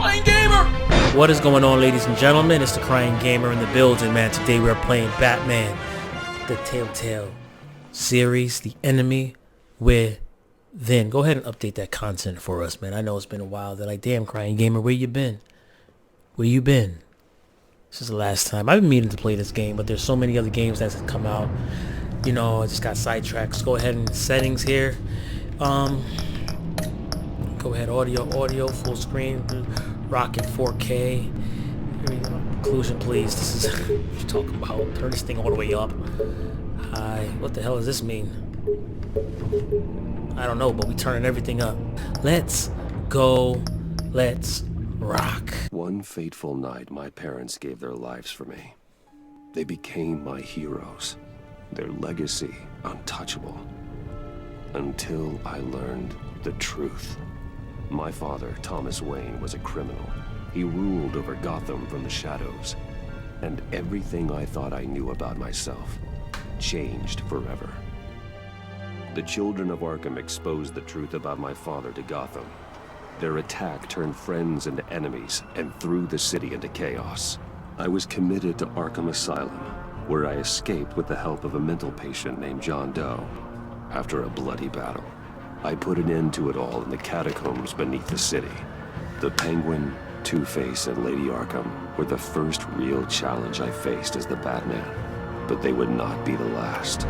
Crying Gamer! What is going on, ladies and gentlemen? It's the Crying Gamer in the building, man. Today we're playing Batman, the Telltale series, The Enemy Within. Go ahead and update that content for us, man. I know it's been a while. They're like, damn, Crying Gamer, where you been? Where you been? This is the last time. I've been meaning to play this game, but there's so many other games that's come out. You know, I just got sidetracked. Let's go ahead and settings here. Go ahead, audio, full screen, rocking 4K. Here we go. Inclusion, please. This is what you're talking about. Turn this thing all the way up. Hi. What the hell does this mean? I don't know, but we turning everything up. Let's go. Let's rock. One fateful night, my parents gave their lives for me. They became my heroes. Their legacy untouchable. Until I learned the truth. My father, Thomas Wayne, was a criminal. He ruled over Gotham from the shadows. And everything I thought I knew about myself changed forever. The children of Arkham exposed the truth about my father to Gotham. Their attack turned friends into enemies and threw the city into chaos. I was committed to Arkham Asylum, where I escaped with the help of a mental patient named John Doe. After a bloody battle, I put an end to it all in the catacombs beneath the city. The Penguin, Two-Face, and Lady Arkham were the first real challenge I faced as the Batman, but they would not be the last.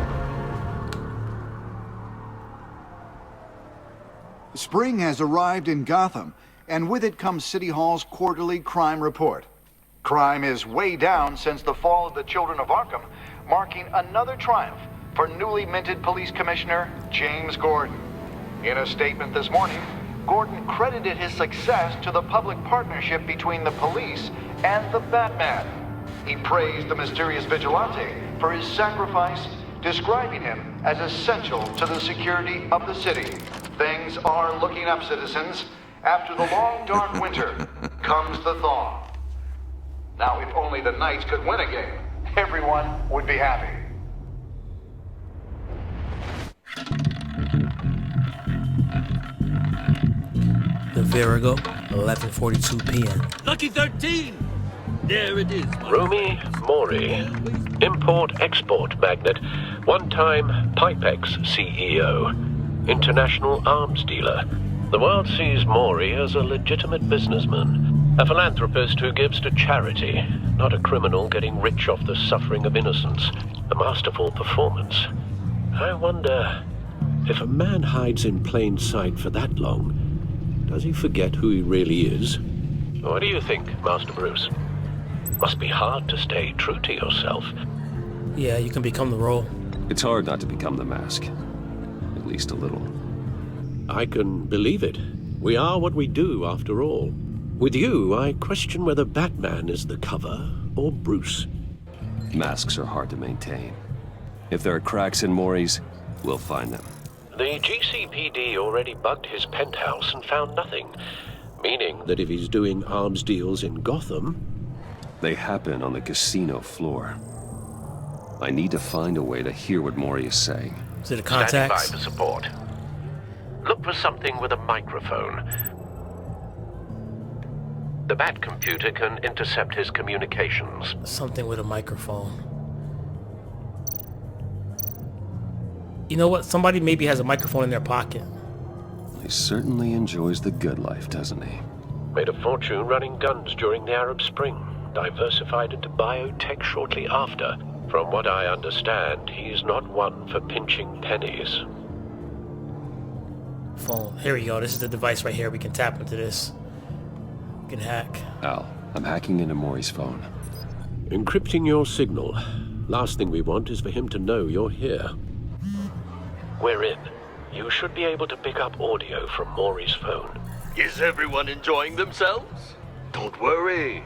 Spring has arrived in Gotham, and with it comes City Hall's quarterly crime report. Crime is way down since the fall of the Children of Arkham, marking another triumph for newly minted Police Commissioner James Gordon. In a statement this morning, Gordon credited his success to the public partnership between the police and the Batman. He praised the mysterious vigilante for his sacrifice, describing him as essential to the security of the city. Things are looking up, citizens. After the long, dark winter comes the thaw. Now, if only the Knights could win a game, everyone would be happy. The Virago, 11:42 p.m. Lucky 13! There it is. Romy Mori, import-export magnate, one-time Pipex CEO, international arms dealer. The world sees Mori as a legitimate businessman, a philanthropist who gives to charity, not a criminal getting rich off the suffering of innocence. A masterful performance. I wonder, if a man hides in plain sight for that long, does he forget who he really is? What do you think, Master Bruce? Must be hard to stay true to yourself. Yeah, you can become the role. It's hard not to become the mask. At least a little. I can believe it. We are what we do, after all. With you, I question whether Batman is the cover or Bruce. Masks are hard to maintain. If there are cracks in Mori's, we'll find them. The GCPD already bugged his penthouse and found nothing, meaning that if he's doing arms deals in Gotham... They happen on the casino floor. I need to find a way to hear what Mori is saying. Is it a contact? Stand by for support. Look for something with a microphone. The Bat computer can intercept his communications. Something with a microphone. You know what? Somebody maybe has a microphone in their pocket. He certainly enjoys the good life, doesn't he? Made a fortune running guns during the Arab Spring. Diversified into biotech shortly after. From what I understand, he's not one for pinching pennies. Phone. Here we go. This is the device right here. We can tap into this. We can hack. Al, I'm hacking into Mori's phone. Encrypting your signal. Last thing we want is for him to know you're here. We're in. You should be able to pick up audio from Mori's phone. Is everyone enjoying themselves? Don't worry.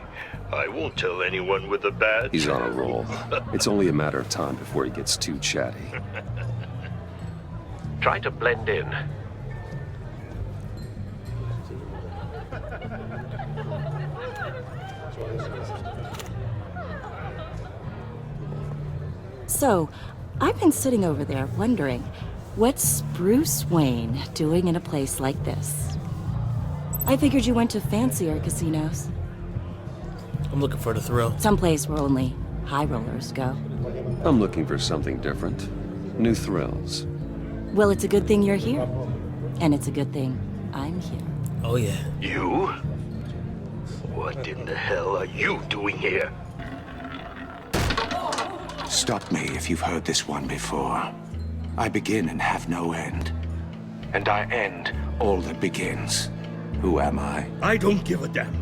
I won't tell anyone with a badge. He's on a roll. It's only a matter of time before he gets too chatty. Try to blend in. So, I've been sitting over there wondering, what's Bruce Wayne doing in a place like this? I figured you went to fancier casinos. I'm looking for the thrill. Someplace where only high rollers go. I'm looking for something different. New thrills. Well, it's a good thing you're here. And it's a good thing I'm here. Oh yeah. You? What in the hell are you doing here? Stop me if you've heard this one before. I begin and have no end. And I end all that begins. Who am I? I don't give a damn.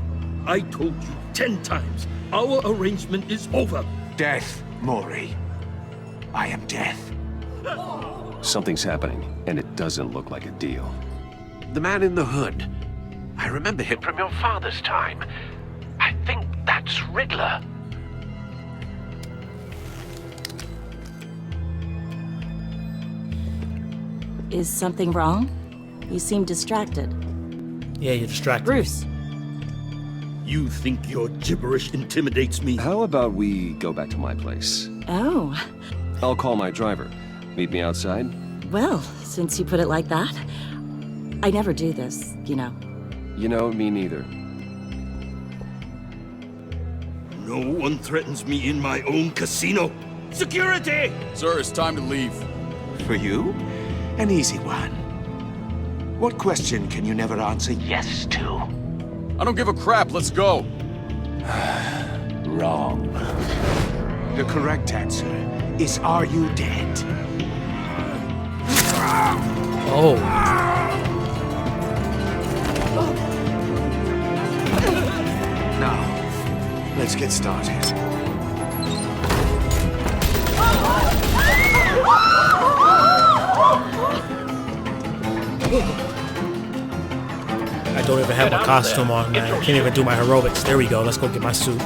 I told you 10 times. Our arrangement is over. Death, Mori. I am death. Something's happening, and it doesn't look like a deal. The man in the hood. I remember him from your father's time. I think that's Riddler. Is something wrong? You seem distracted. Yeah, you're distracted. Bruce. You think your gibberish intimidates me? How about we go back to my place? Oh. I'll call my driver. Meet me outside? Well, since you put it like that, I never do this, you know. You know, me neither. No one threatens me in my own casino. Security! Sir, it's time to leave. For you? An easy one. What question can you never answer yes to? I don't give a crap, let's go. Wrong. The correct answer is, are you dead? Oh. Now, let's get started. I don't even have my costume on, man. I can't even do my heroics. There we go. Let's go get my suit.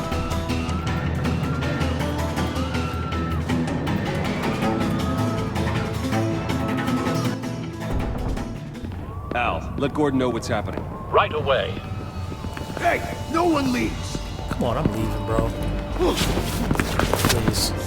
Al, let Gordon know what's happening. Right away. Hey, no one leaves. Come on, I'm leaving, bro. Please.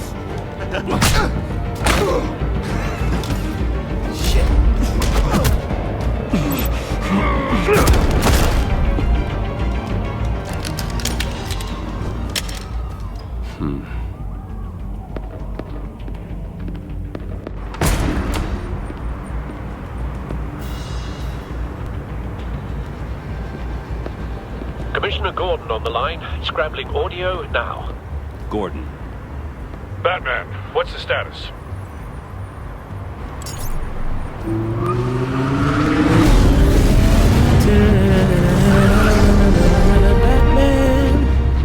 Commissioner Gordon on the line. Scrambling audio now. Gordon. Batman, what's the status?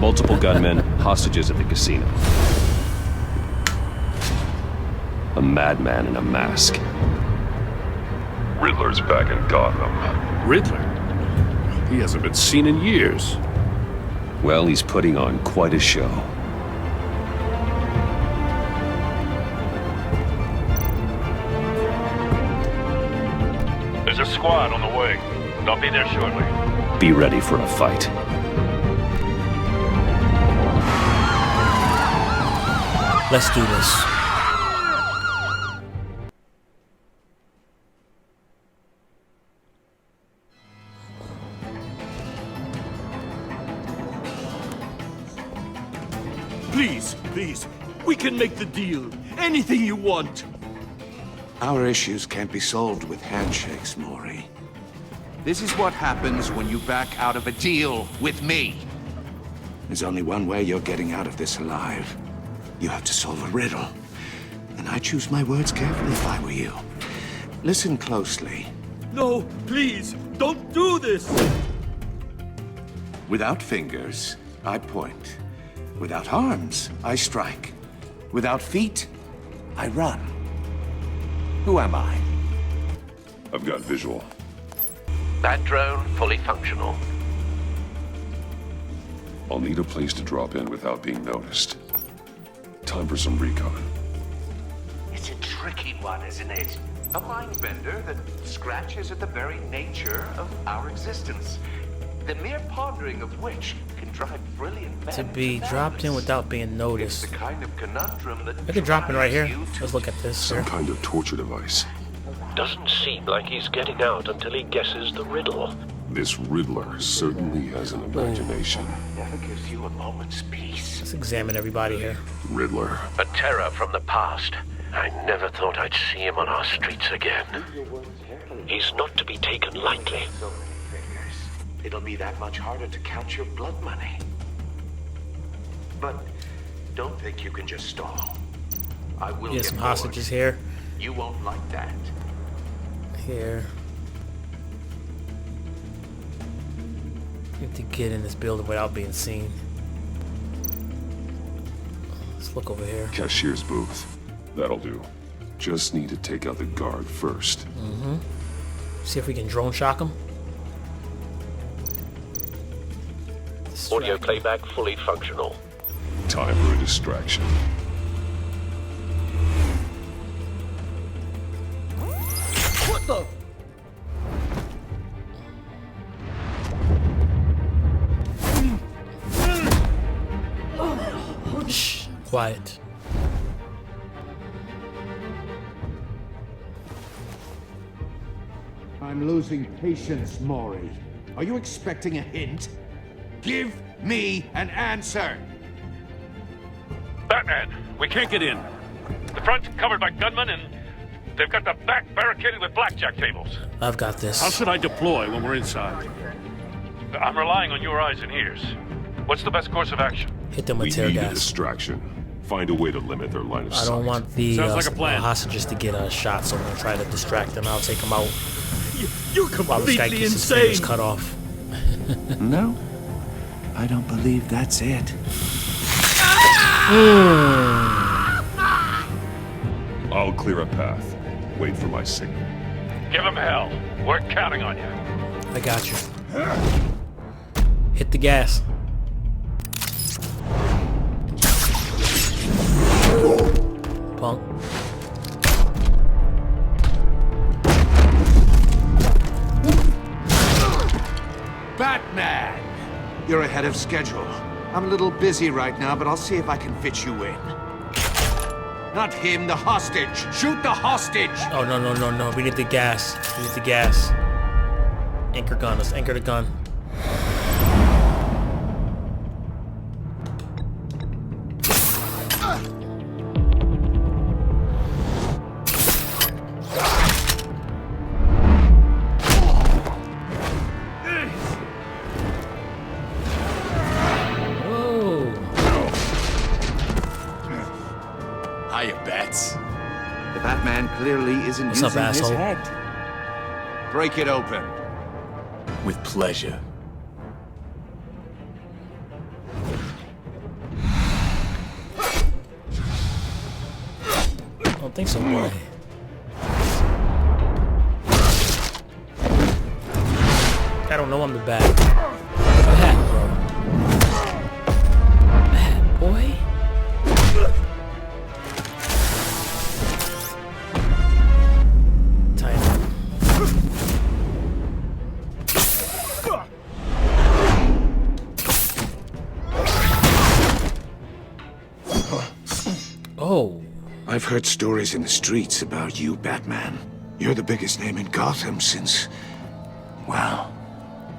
Multiple gunmen, hostages at the casino. A madman in a mask. Riddler's back in Gotham. Riddler? He hasn't been seen in years. Well, he's putting on quite a show. There's a squad on the way. I'll be there shortly. Be ready for a fight. Let's do this. Please, please. We can make the deal. Anything you want. Our issues can't be solved with handshakes, Mori. This is what happens when you back out of a deal with me. There's only one way you're getting out of this alive. You have to solve a riddle. And I choose my words carefully if I were you. Listen closely. No, please. Don't do this. Without fingers, I point. Without arms, I strike. Without feet, I run. Who am I? I've got visual. Bat drone fully functional. I'll need a place to drop in without being noticed. Time for some recon. It's a tricky one, isn't it? A mind bender that scratches at the very nature of our existence. The mere pondering of which can drive brilliant men To be dropped in without being noticed. It's the kind of conundrum that I could drop in right here. drives you to Let's look at this, sir. Some kind of torture device. Doesn't seem like he's getting out until he guesses the riddle. This Riddler certainly has an imagination. Never gives you a moment's peace. Let's examine everybody here. Riddler. A terror from the past. I never thought I'd see him on our streets again. He's not to be taken lightly. So many figures. It'll be that much harder to count your blood money. But don't think you can just stall. I will Get get some more. hostages here. You won't like that. Here. Need to get in this building without being seen. Let's look over here. Cashier's booth. That'll do. Just need to take out the guard first. See if we can drone shock him. Audio playback fully functional. Time for a distraction. What the? Shh, quiet. I'm losing patience, Maury. Are you expecting a hint? Give me an answer! Batman, we can't get in. The front's covered by gunmen, and they've got the back barricaded with blackjack tables. I've got this. How should I deploy when we're inside? I'm relying on your eyes and ears. What's the best course of action? Hit them We with tear need a gas. distraction. Find a way to limit their line of sight. I don't want the Sounds like a plan. hostages to get a shot, so I'm gonna try to distract them. I'll take them out You're while this guy completely gets his fingers insane. cut off. No, I don't believe that's it. I'll clear a path. Wait for my signal. Give him hell. We're counting on you. I got you. Hit the gas. Punk. Batman! You're ahead of schedule. I'm a little busy right now, but I'll see if I can fit you in. Not him, the hostage! Shoot the hostage! Oh, no, no, no, no. We need the gas. We need the gas. Anchor gun. Let's anchor the gun. Whoa. Hiya, Bats. The Batman clearly isn't What's up, using his asshole? head. Break it open. With pleasure. I don't think so, boy. I don't know I'm the bad. Bad, bro. Bad boy. Tiny. Oh. I've heard stories in the streets about you, Batman. You're the biggest name in Gotham since... well,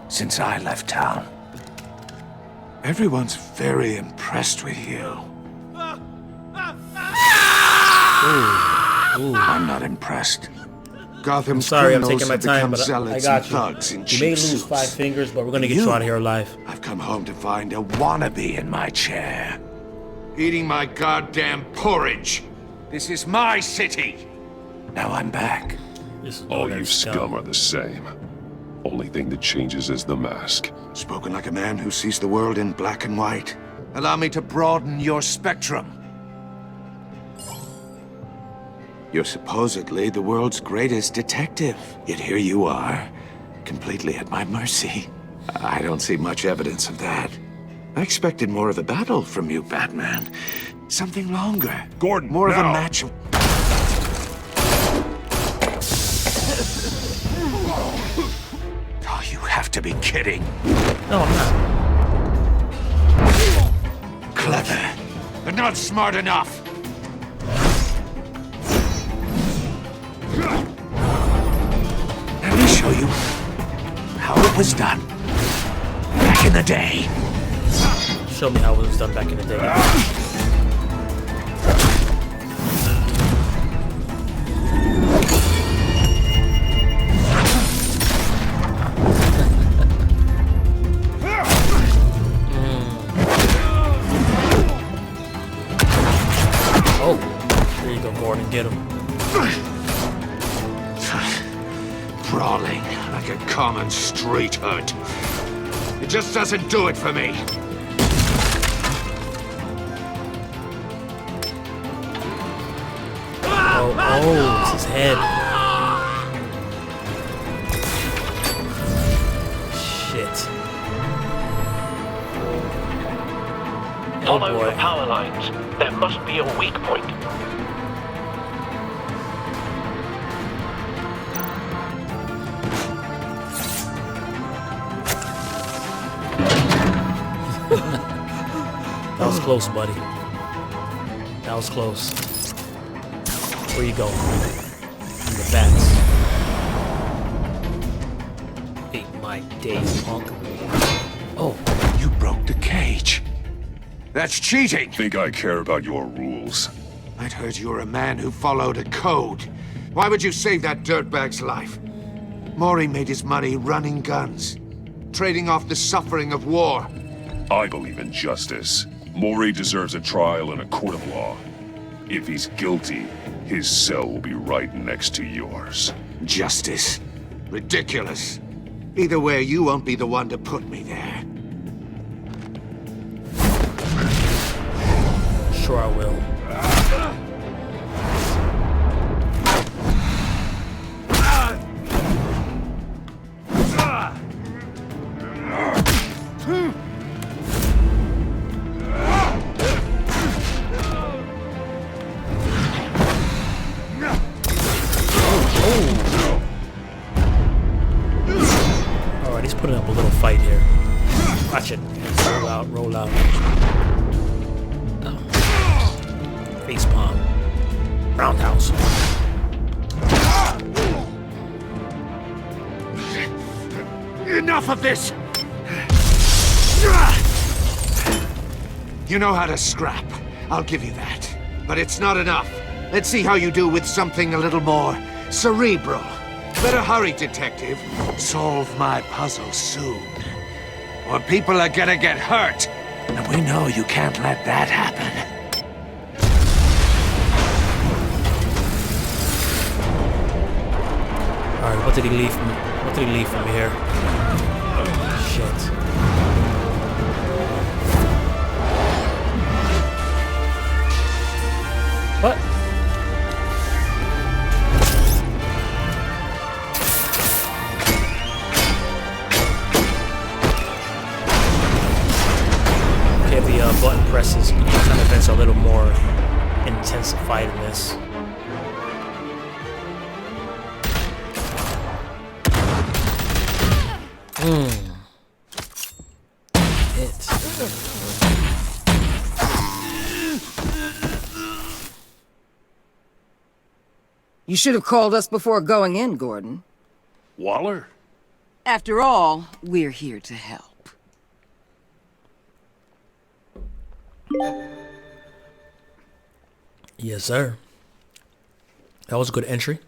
since I left town. Everyone's very impressed with you. I'm not impressed. Gotham's Sorry, I'm criminals taking my have time, become but zealots I and got thugs in you. You cheap may lose suits. 5 fingers, but we're gonna get you out of here alive. I've come home to find a wannabe in my chair. Eating my goddamn porridge. This is my city. Now I'm back. This is All you scum are the same. Only thing that changes is the mask. Spoken like a man who sees the world in black and white. Allow me to broaden your spectrum. You're supposedly the world's greatest detective. Yet here you are, completely at my mercy. I don't see much evidence of that. I expected more of a battle from you, Batman. Something longer. Gordon, more of a now. match of... Oh, you have to be kidding. No, I'm not. Clever, but not smart enough. Let me show you how it was done. Back in the day. Show me how it was done back in the day. Oh, there you go, Gordon. Get him. Brawling like a common street hood. It just doesn't do it for me. Oh, it's his head. Shit. Follow the power lines. There must be a weak point. That was close, buddy. That was close. Where you going? In the bats. Ate my days, punk. Oh, you broke the cage. That's cheating. Think I care about your rules? I'd heard you were a man who followed a code. Why would you save that dirtbag's life? Mori made his money running guns, trading off the suffering of war. I believe in justice. Mori deserves a trial in a court of law. If he's guilty, his cell will be right next to yours. Justice? Ridiculous. Either way, you won't be the one to put me there. Sure I will. Alright, he's putting up a little fight here. Watch it. Roll out, roll out. Face palm. Roundhouse. Enough of this! You know how to scrap. I'll give you that. But it's not enough. Let's see how you do with something a little more cerebral. Better hurry, detective. Solve my puzzle soon. Or people are gonna get hurt. And we know you can't let that happen. Alright, what did he leave from me? What did he leave from me here? Shit. What? Okay, the button presses kind of events are a little more intensified in this. You should have called us before going in, Gordon. Waller? After all, we're here to help. Yes, sir. That was a good entry.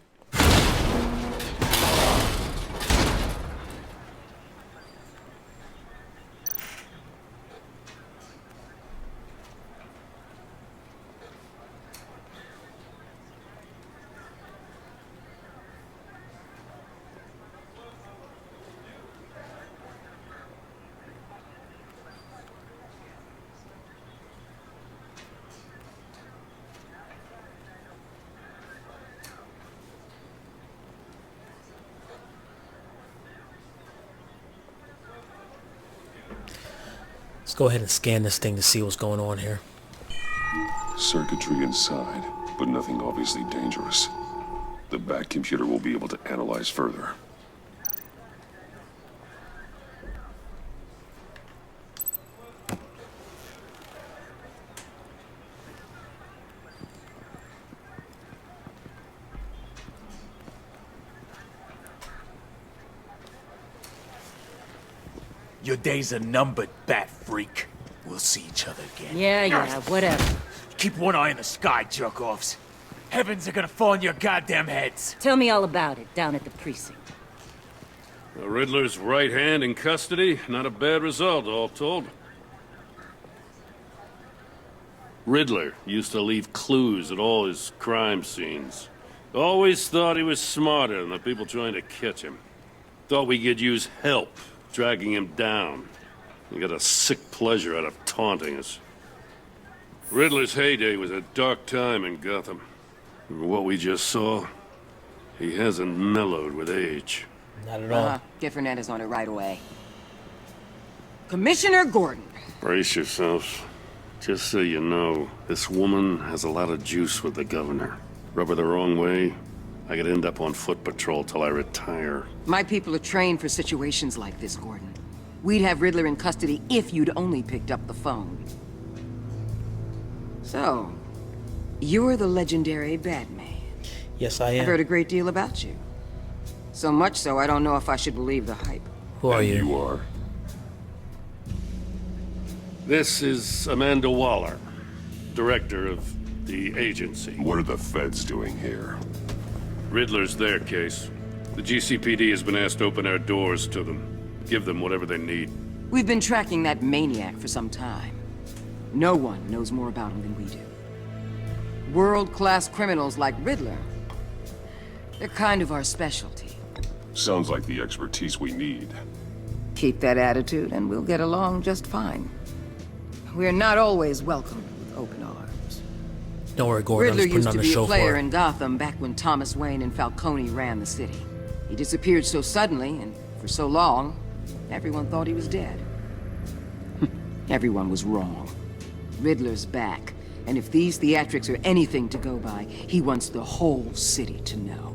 Let's go ahead and scan this thing to see what's going on here. Circuitry inside, but nothing obviously dangerous. The back computer will be able to analyze further. Your days are numbered, bat freak. We'll see each other again. Yeah, whatever. Keep one eye in the sky, jerk-offs. Heavens are gonna fall on your goddamn heads. Tell me all about it down at the precinct. The Riddler's right hand in custody. Not a bad result, all told. Riddler used to leave clues at all his crime scenes. Always thought he was smarter than the people trying to catch him. Thought we could use help dragging him down. He got a sick pleasure out of taunting us. Riddler's heyday was a dark time in Gotham. For what we just saw, he hasn't mellowed with age. Not at all. Get Fernandez on it right away. Commissioner Gordon. Brace yourselves. Just so you know, this woman has a lot of juice with the governor. Rub her the wrong way, I could end up on foot patrol till I retire. My people are trained for situations like this, Gordon. We'd have Riddler in custody if you'd only picked up the phone. So, you're the legendary Batman. Yes, I am. I've heard a great deal about you. So much so, I don't know if I should believe the hype. Who are you? You are. This is Amanda Waller, director of the agency. What are the feds doing here? Riddler's their case. The GCPD has been asked to open our doors to them. Give them whatever they need. We've been tracking that maniac for some time. No one knows more about him than we do. World-class criminals like Riddler. They're kind of our specialty. Sounds like the expertise we need. Keep that attitude and we'll get along just fine. We're not always welcomed with open arms. Don't worry, Gordon. Riddler I'm just used putting on to the be show a player for in Gotham back when Thomas Wayne and Falcone ran the city. He disappeared so suddenly and for so long, everyone thought he was dead. Everyone was wrong. Riddler's back, and if these theatrics are anything to go by, he wants the whole city to know.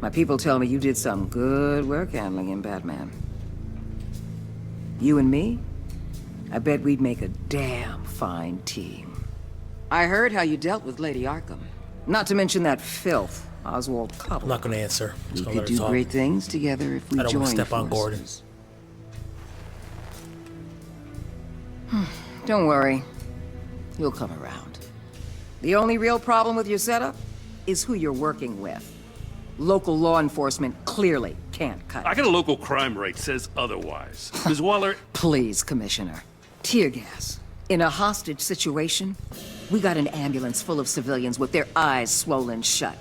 My people tell me you did some good work handling him, Batman. You and me? I bet we'd make a damn fine team. I heard how you dealt with Lady Arkham. Not to mention that filth, Oswald Cobblepot. I'm not going to answer. I'm We just could going to do let her great talk. things together if we I don't joined want to step on Gordon. forces. Don't worry. You'll come around. The only real problem with your setup is who you're working with. Local law enforcement clearly can't cut I it. got a local crime rate says otherwise. Ms. Waller, Please, Commissioner. Tear gas. In a hostage situation, we got an ambulance full of civilians with their eyes swollen shut.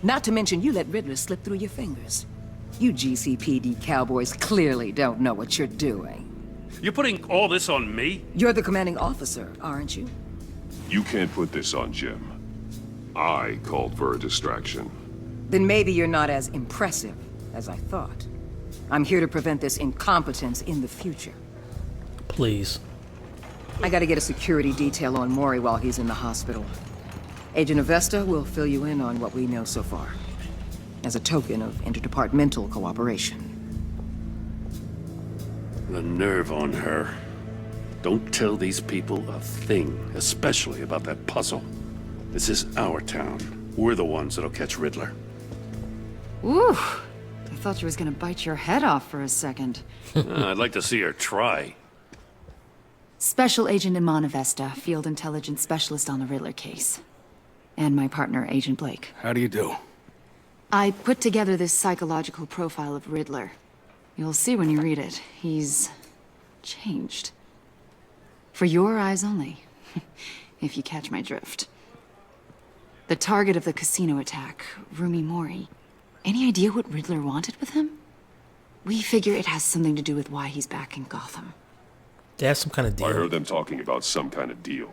Not to mention you let Riddler slip through your fingers. You GCPD cowboys clearly don't know what you're doing. you're putting all this on me? You're the commanding officer, aren't you? You can't put this on Jim. I called for a distraction. Then maybe you're not as impressive as I thought. I'm here to prevent this incompetence in the future. Please. I gotta get a security detail on Mori while he's in the hospital. Agent Avesta will fill you in on what we know so far, as a token of interdepartmental cooperation. The nerve on her. Don't tell these people a thing, especially about that puzzle. This is our town. We're the ones that'll catch Riddler. Ooh, I thought you was gonna bite your head off for a second. I'd like to see her try. Special Agent Iman Avesta, Field Intelligence Specialist on the Riddler case. And my partner, Agent Blake. How do you do? I put together this psychological profile of Riddler. You'll see when you read it. He's changed. For your eyes only, if you catch my drift. The target of the casino attack, Rumi Mori. Any idea what Riddler wanted with him? We figure it has something to do with why he's back in Gotham. They have some kind of deal. I heard them talking about some kind of deal.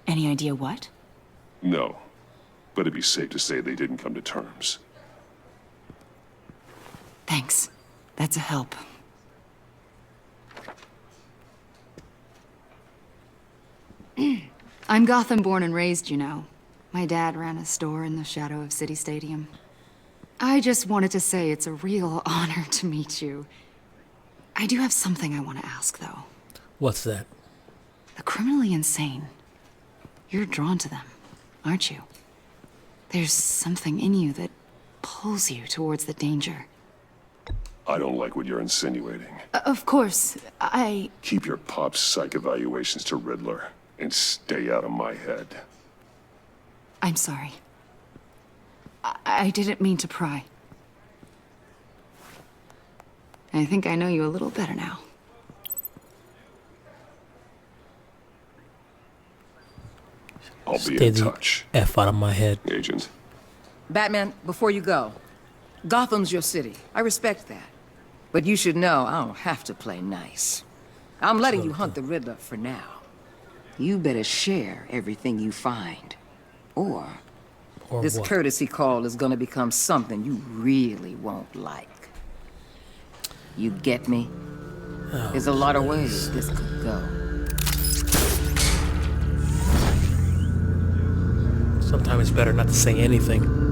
Any idea what? No, but it'd be safe to say they didn't come to terms. Thanks. That's a help. I'm Gotham born and raised, you know. My dad ran a store in the shadow of City Stadium. I just wanted to say it's a real honor to meet you. I do have something I want to ask, though. What's that? The criminally insane. You're drawn to them, aren't you? There's something in you that pulls you towards the danger. I don't like what you're insinuating. Of course, Keep your pop's psych evaluations to Riddler, and stay out of my head. I'm sorry. I didn't mean to pry. I think I know you a little better now. I'll Stay be in the touch. F out of my head. Agent. Batman, before you go, Gotham's your city. I respect that. But you should know I don't have to play nice. I'm letting you hunt the Riddler for now. You better share everything you find. Or this what? courtesy call is gonna become something you really won't like. You get me? Oh, There's a lot of ways this could go. Sometimes it's better not to say anything.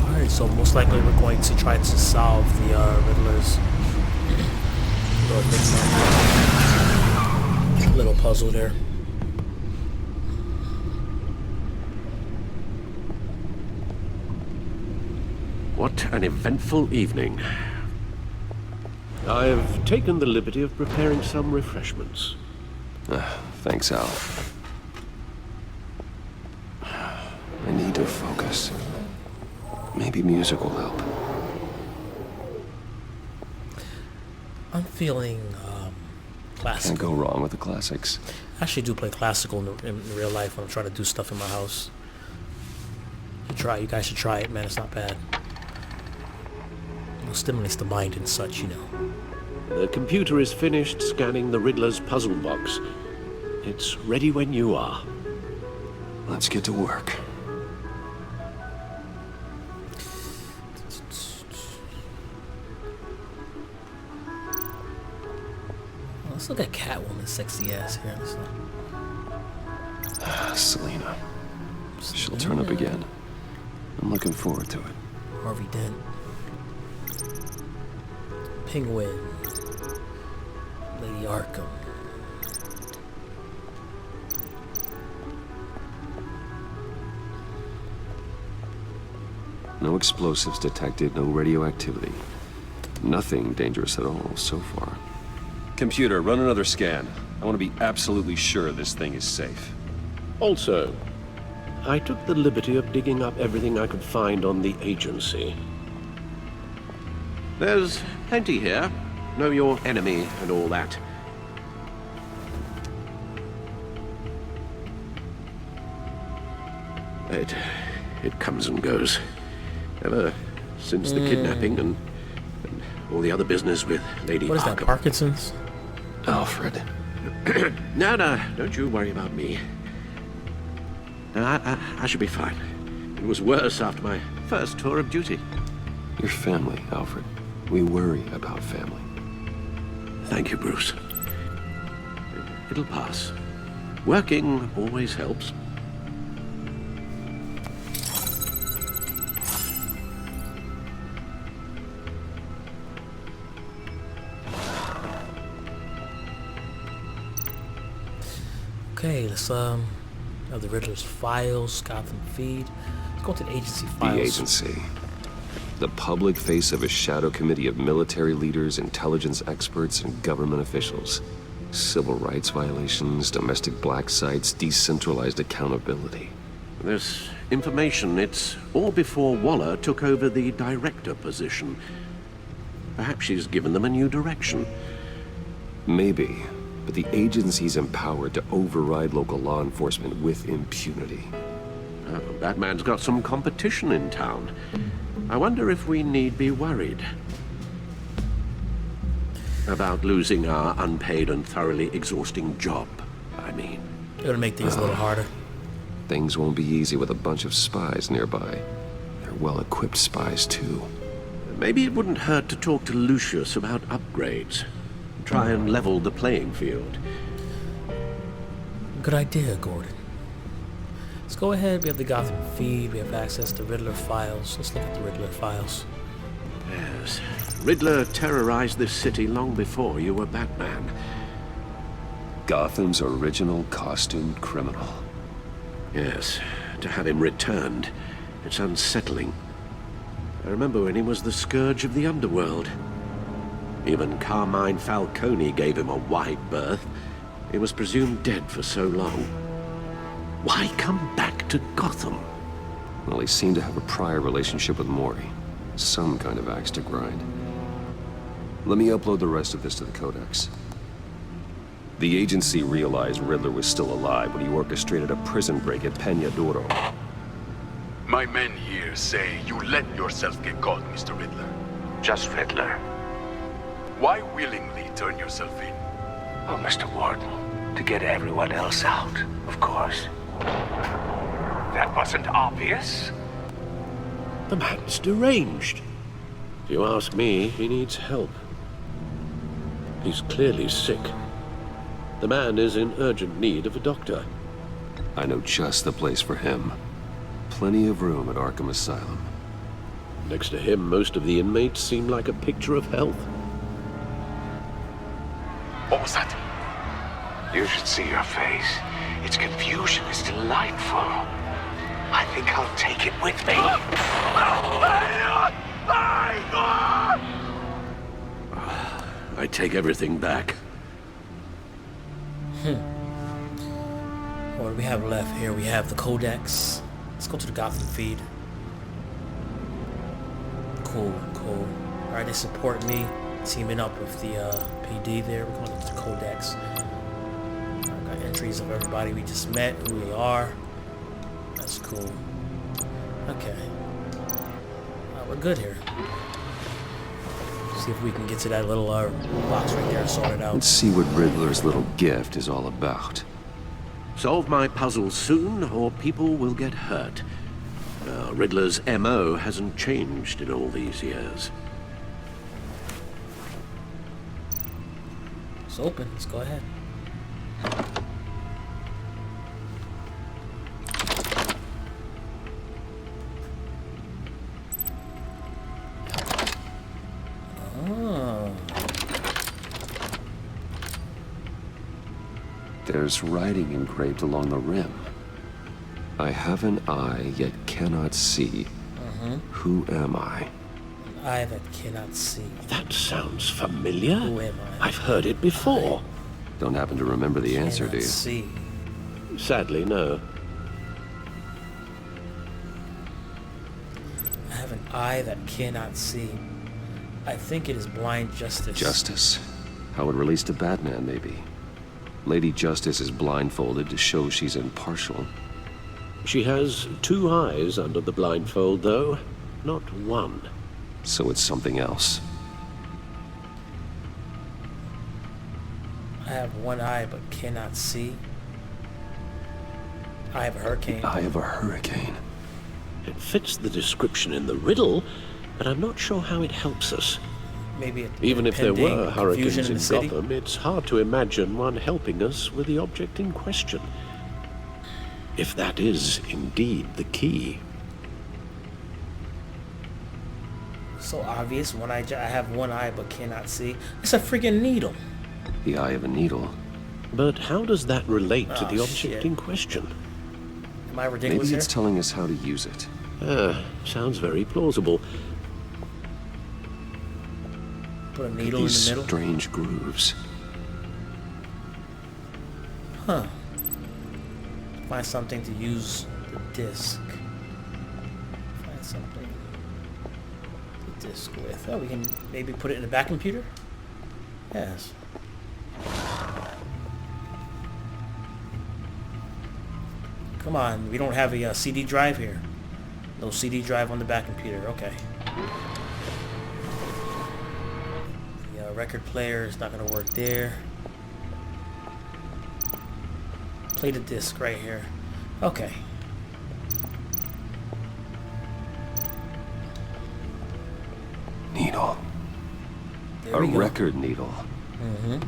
Alright, so most likely we're going to try to solve the Riddler's little puzzle there. What an eventful evening. I've taken the liberty of preparing some refreshments. Thanks, Al. I need to focus. Maybe music will help. I'm feeling classical. Can't go wrong with the classics. I actually do play classical in real life when I'm trying to do stuff in my house. You guys should try it, man. It's not bad. It stimulates the mind and such, you know. The computer is finished scanning the Riddler's puzzle box. It's ready when you are. Let's get to work. Let's look at Catwoman's sexy ass here. Selina. She'll turn up again. I'm looking forward to it. Harvey Dent. Penguin. Lady Arkham. No explosives detected, no radioactivity. Nothing dangerous at all so far. Computer, run another scan. I want to be absolutely sure this thing is safe. Also, I took the liberty of digging up everything I could find on the agency. There's plenty here. Know your enemy and all that. It comes and goes. Ever since the kidnapping and all the other business with Lady What is that, Arkham. Parkinson's? Alfred. No, don't you worry about me. No, I should be fine. It was worse after my first tour of duty. Your family, Alfred. We worry about family. Thank you, Bruce. It'll pass. Working always helps. Okay, let's have the Riddler's files, Gotham feed. Let's go to the agency files. The agency. The public face of a shadow committee of military leaders, intelligence experts, and government officials. Civil rights violations, domestic black sites, decentralized accountability. This information, it's all before Waller took over the director position. Perhaps she's given them a new direction. Maybe, but the agency's empowered to override local law enforcement with impunity. Batman's got some competition in town. I wonder if we need be worried about losing our unpaid and thoroughly exhausting job, I mean. It'll make things a little harder. Things won't be easy with a bunch of spies nearby. They're well-equipped spies, too. Maybe it wouldn't hurt to talk to Lucius about upgrades. Try and level the playing field. Good idea, Gordon. Let's go ahead. We have the Gotham feed. We have access to Riddler files. Let's look at the Riddler files. Yes. Riddler terrorized this city long before you were Batman. Gotham's original costumed criminal. Yes. To have him returned, it's unsettling. I remember when he was the scourge of the underworld. Even Carmine Falcone gave him a wide berth. He was presumed dead for so long. Why come back to Gotham? Well, he seemed to have a prior relationship with Mori. Some kind of axe to grind. Let me upload the rest of this to the Codex. The agency realized Riddler was still alive when he orchestrated a prison break at Peña Duro. My men here say you let yourself get caught, Mr. Riddler. Just Riddler. Why willingly turn yourself in? Oh, Mr. Warden, to get everyone else out, of course. That wasn't obvious. The man's deranged. If you ask me, he needs help. He's clearly sick. The man is in urgent need of a doctor. I know just the place for him. Plenty of room at Arkham Asylum. Next to him, most of the inmates seem like a picture of health. What was that? You should see your face. Its confusion is delightful. I think I'll take it with me. I take everything back. What do we have left here? We have the Codex. Let's go to the Gotham feed. Cool. Alright, they support me. Teaming up with the PD there. We're going to the Codex. I've got entries of everybody we just met, who they are. That's cool. Okay. We're good here. See if we can get to that little box right there and sort it out. Let's see what Riddler's little gift is all about. Solve my puzzle soon, or people will get hurt. Riddler's MO hasn't changed in all these years. It's open. Let's go ahead. There's writing engraved along the rim. I have an eye, yet cannot see. Who am I? An eye that cannot see. That sounds familiar. Who am I? I've heard it before. Don't happen to remember the answer, do you? See. Sadly, no. I have an eye that cannot see. I think it is blind justice. Justice? How it relates to Batman, maybe. Lady Justice is blindfolded to show she's impartial. She has two eyes under the blindfold, though, not one. So it's something else. I have one eye but cannot see. Eye of a hurricane. The eye of a hurricane. It fits the description in the riddle, but I'm not sure how it helps us. Maybe even if there were hurricanes in city. Gotham, it's hard to imagine one helping us with the object in question. If that is indeed the key. So obvious. One eye. I have one eye but cannot see. It's a freaking needle. The eye of a needle. But how does that relate to the object shit. in question? Am I ridiculous Maybe it's here? telling us how to use it. Sounds very plausible. Put a needle in the middle. Strange grooves. Huh. Find something to use the disc. Find something to disc with. Oh, we can maybe put it in the back computer? Yes. Come on, we don't have a CD drive here. No CD drive on the back computer. Okay. The record player is not going to work there. Play the disc right here. Okay. Needle. There A we go. record needle. Mm-hmm.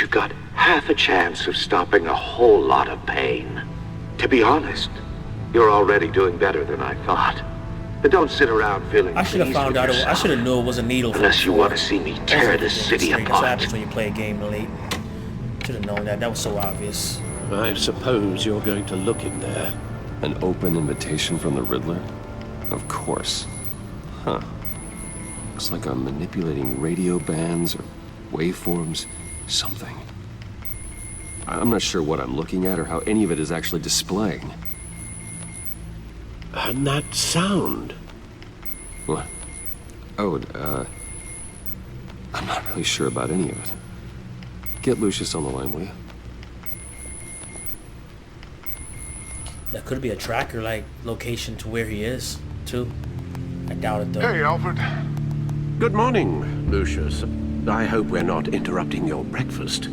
you've got half a chance of stopping a whole lot of pain. To be honest, you're already doing better than I thought. But don't sit around feeling I should have found out. I should have known it was a needle. Unless you want to see me tear this city That's what apart. happens when you play a game late. Should have known that. That was so obvious. I suppose you're going to look in there. An open invitation from the Riddler? Of course. Huh. Looks like I'm manipulating radio bands or waveforms. Something. I'm not sure what I'm looking at or how any of it is actually displaying. And that sound. What? Oh, I'm not really sure about any of it. Get Lucius on the line, will you? That could be a tracker, like, location to where he is, too. I doubt it, though. Hey, Alfred. Good morning, Lucius. I hope we're not interrupting your breakfast.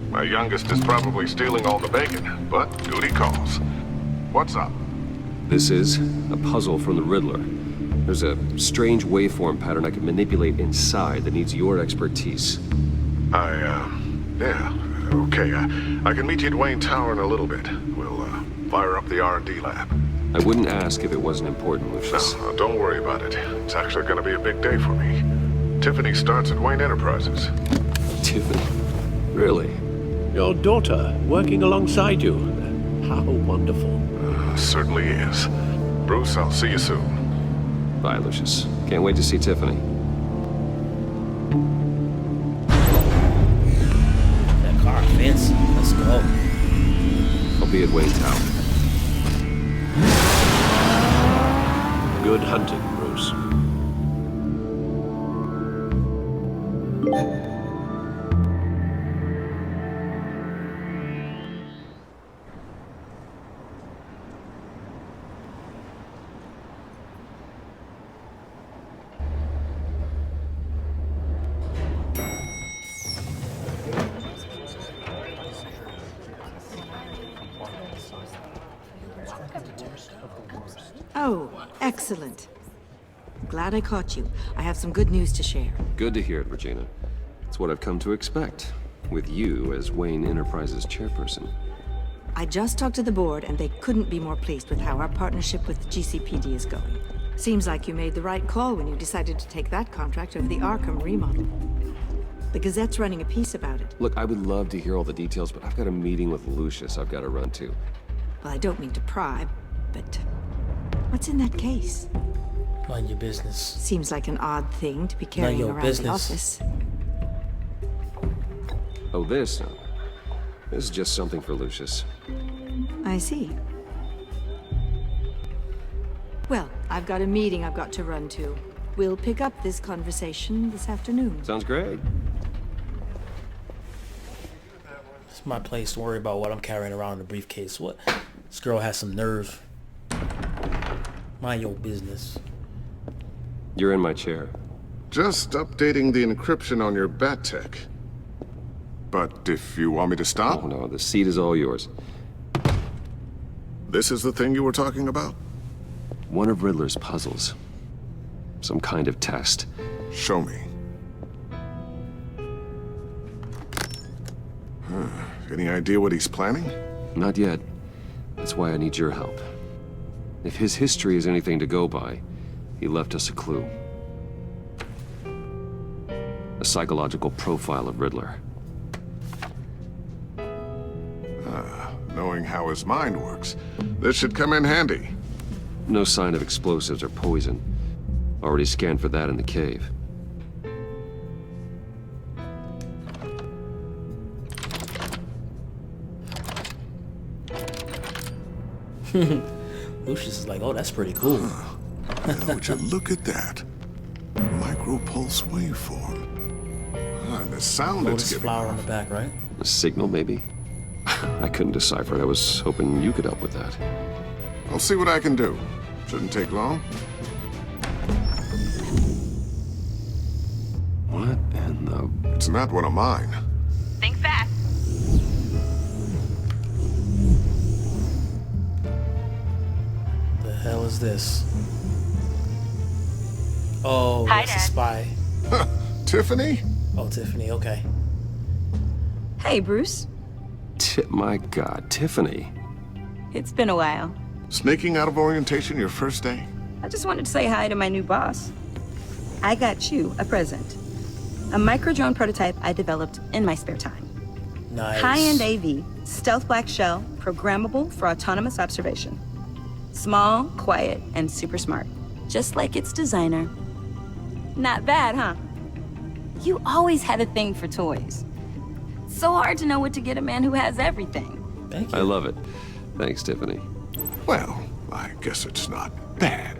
My youngest is probably stealing all the bacon, but duty calls. What's up? This is a puzzle from the Riddler. There's a strange waveform pattern I can manipulate inside that needs your expertise. Yeah, okay. I can meet you at Wayne Tower in a little bit. We'll, fire up the R&D lab. I wouldn't ask if it wasn't important, Lucius. No, don't worry about it. It's actually gonna be a big day for me. Tiffany starts at Wayne Enterprises. Tiffany? Really? Your daughter working alongside you. How wonderful. Certainly is. Bruce, I'll see you soon. Bye, Lucius. Can't wait to see Tiffany. That car fancy. Let's go. I'll be at Wayne Tower. Good hunting, Bruce. Oh, excellent. Glad I caught you. I have some good news to share. Good to hear it, Regina. It's what I've come to expect, with you as Wayne Enterprises chairperson. I just talked to the board, and they couldn't be more pleased with how our partnership with GCPD is going. Seems like you made the right call when you decided to take that contract over the Arkham remodel. The Gazette's running a piece about it. Look, I would love to hear all the details, but I've got a meeting with Lucius I've got to run to. Well, I don't mean to pry, but what's in that case? Mind your business. Seems like an odd thing to be carrying around the office. Oh, this? This is just something for Lucius. I see. Well, I've got a meeting I've got to run to. We'll pick up this conversation this afternoon. Sounds great. It's my place to worry about what I'm carrying around in the briefcase. What? This girl has some nerve. Mind your business. You're in my chair. Just updating the encryption on your bat tech. But if you want me to stop? Oh, no, the seat is all yours. This is the thing you were talking about? One of Riddler's puzzles. Some kind of test. Show me. Any idea what he's planning? Not yet. That's why I need your help. If his history is anything to go by, he left us a clue. A psychological profile of Riddler. Knowing how his mind works, this should come in handy. No sign of explosives or poison. Already scanned for that in the cave. Lucius is like, oh, that's pretty cool. Would you look at that? Micropulse waveform. And the sound it's Lotus giving. flower on the back, right? A signal, maybe? I couldn't decipher it. I was hoping you could help with that. I'll see what I can do. Shouldn't take long. What in the... It's not one of mine. Think fast. The hell is this? Oh, Hi, that's a Dad. spy. Tiffany? Oh, Tiffany, okay. Hey, Bruce. My God, Tiffany. It's been a while. Sneaking out of orientation your first day? I just wanted to say hi to my new boss. I got you a present. A micro-drone prototype I developed in my spare time. Nice. High-end AV, stealth black shell, programmable for autonomous observation. Small, quiet, and super smart. Just like its designer. Not bad, huh? You always had a thing for toys. So hard to know what to get a man who has everything. Thank you. I love it. Thanks, Tiffany. Well, I guess it's not bad.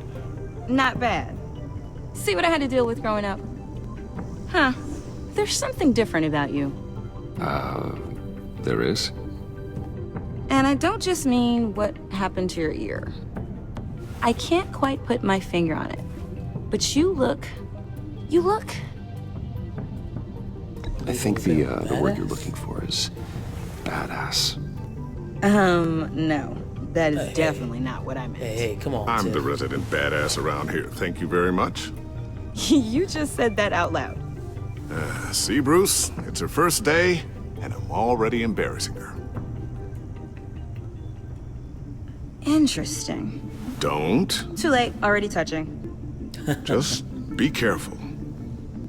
Not bad. See what I had to deal with growing up? Huh. There's something different about you. There is? And I don't just mean what happened to your ear. I can't quite put my finger on it. But you look... I think the word you're looking for is badass. No. That is definitely not what I meant. Hey, come on, I'm Tiff. the resident badass around here. Thank you very much. You just said that out loud. See, Bruce? It's her first day, and I'm already embarrassing her. Interesting. Don't. Too late. Already touching. Just be careful.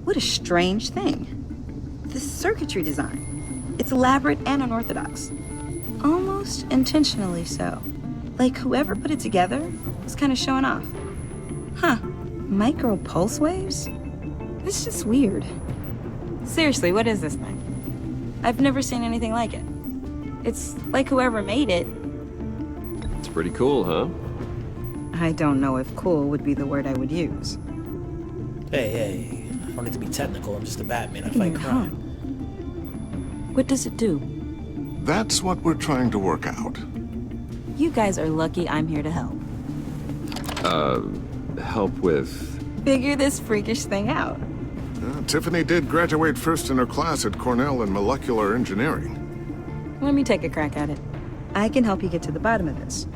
What a strange thing. The circuitry design. It's elaborate and unorthodox. Almost intentionally so. Like whoever put it together was kind of showing off. Huh. Micro pulse waves? It's just weird. Seriously, what is this thing? I've never seen anything like it. It's like whoever made it. It's pretty cool, huh? I don't know if cool would be the word I would use. Hey, I don't need to be technical. I'm just a Batman. I fight crime. What does it do? That's what we're trying to work out. You guys are lucky I'm here to help. Help with... Figure this freakish thing out. Tiffany did graduate first in her class at Cornell in molecular engineering. Let me take a crack at it. I can help you get to the bottom of this.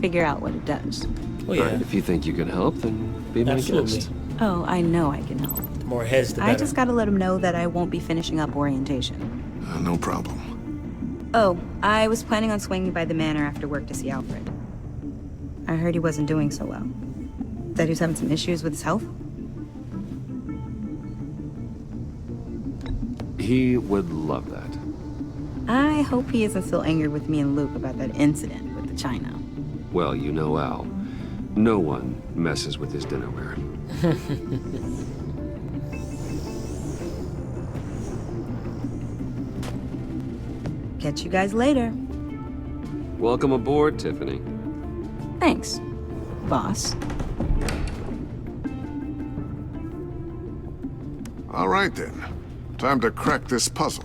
Figure out what it does. Oh, yeah. If you think you can help, then be my guest. Oh, I know I can help. The more heads, the better. I just gotta let him know that I won't be finishing up orientation. No problem. Oh, I was planning on swinging by the Manor after work to see Alfred. I heard he wasn't doing so well. That he was having some issues with his health? He would love that. I hope he isn't still angry with me and Luke about that incident with the China. Well, you know Al. No one messes with his dinnerware. Catch you guys later. Welcome aboard, Tiffany. Thanks, boss. All right, then. Time to crack this puzzle.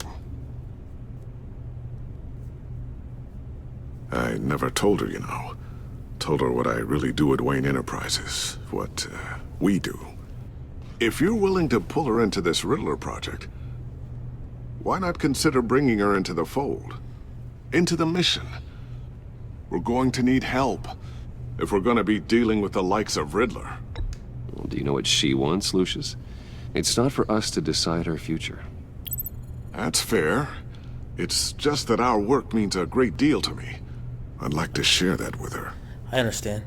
I never told her, you know. Told her what I really do at Wayne Enterprises. What, we do. If you're willing to pull her into this Riddler project, why not consider bringing her into the fold? Into the mission? We're going to need help if we're going to be dealing with the likes of Riddler. Well, do you know what she wants, Lucius? It's not for us to decide her future. That's fair. It's just that our work means a great deal to me. I'd like to share that with her. I understand.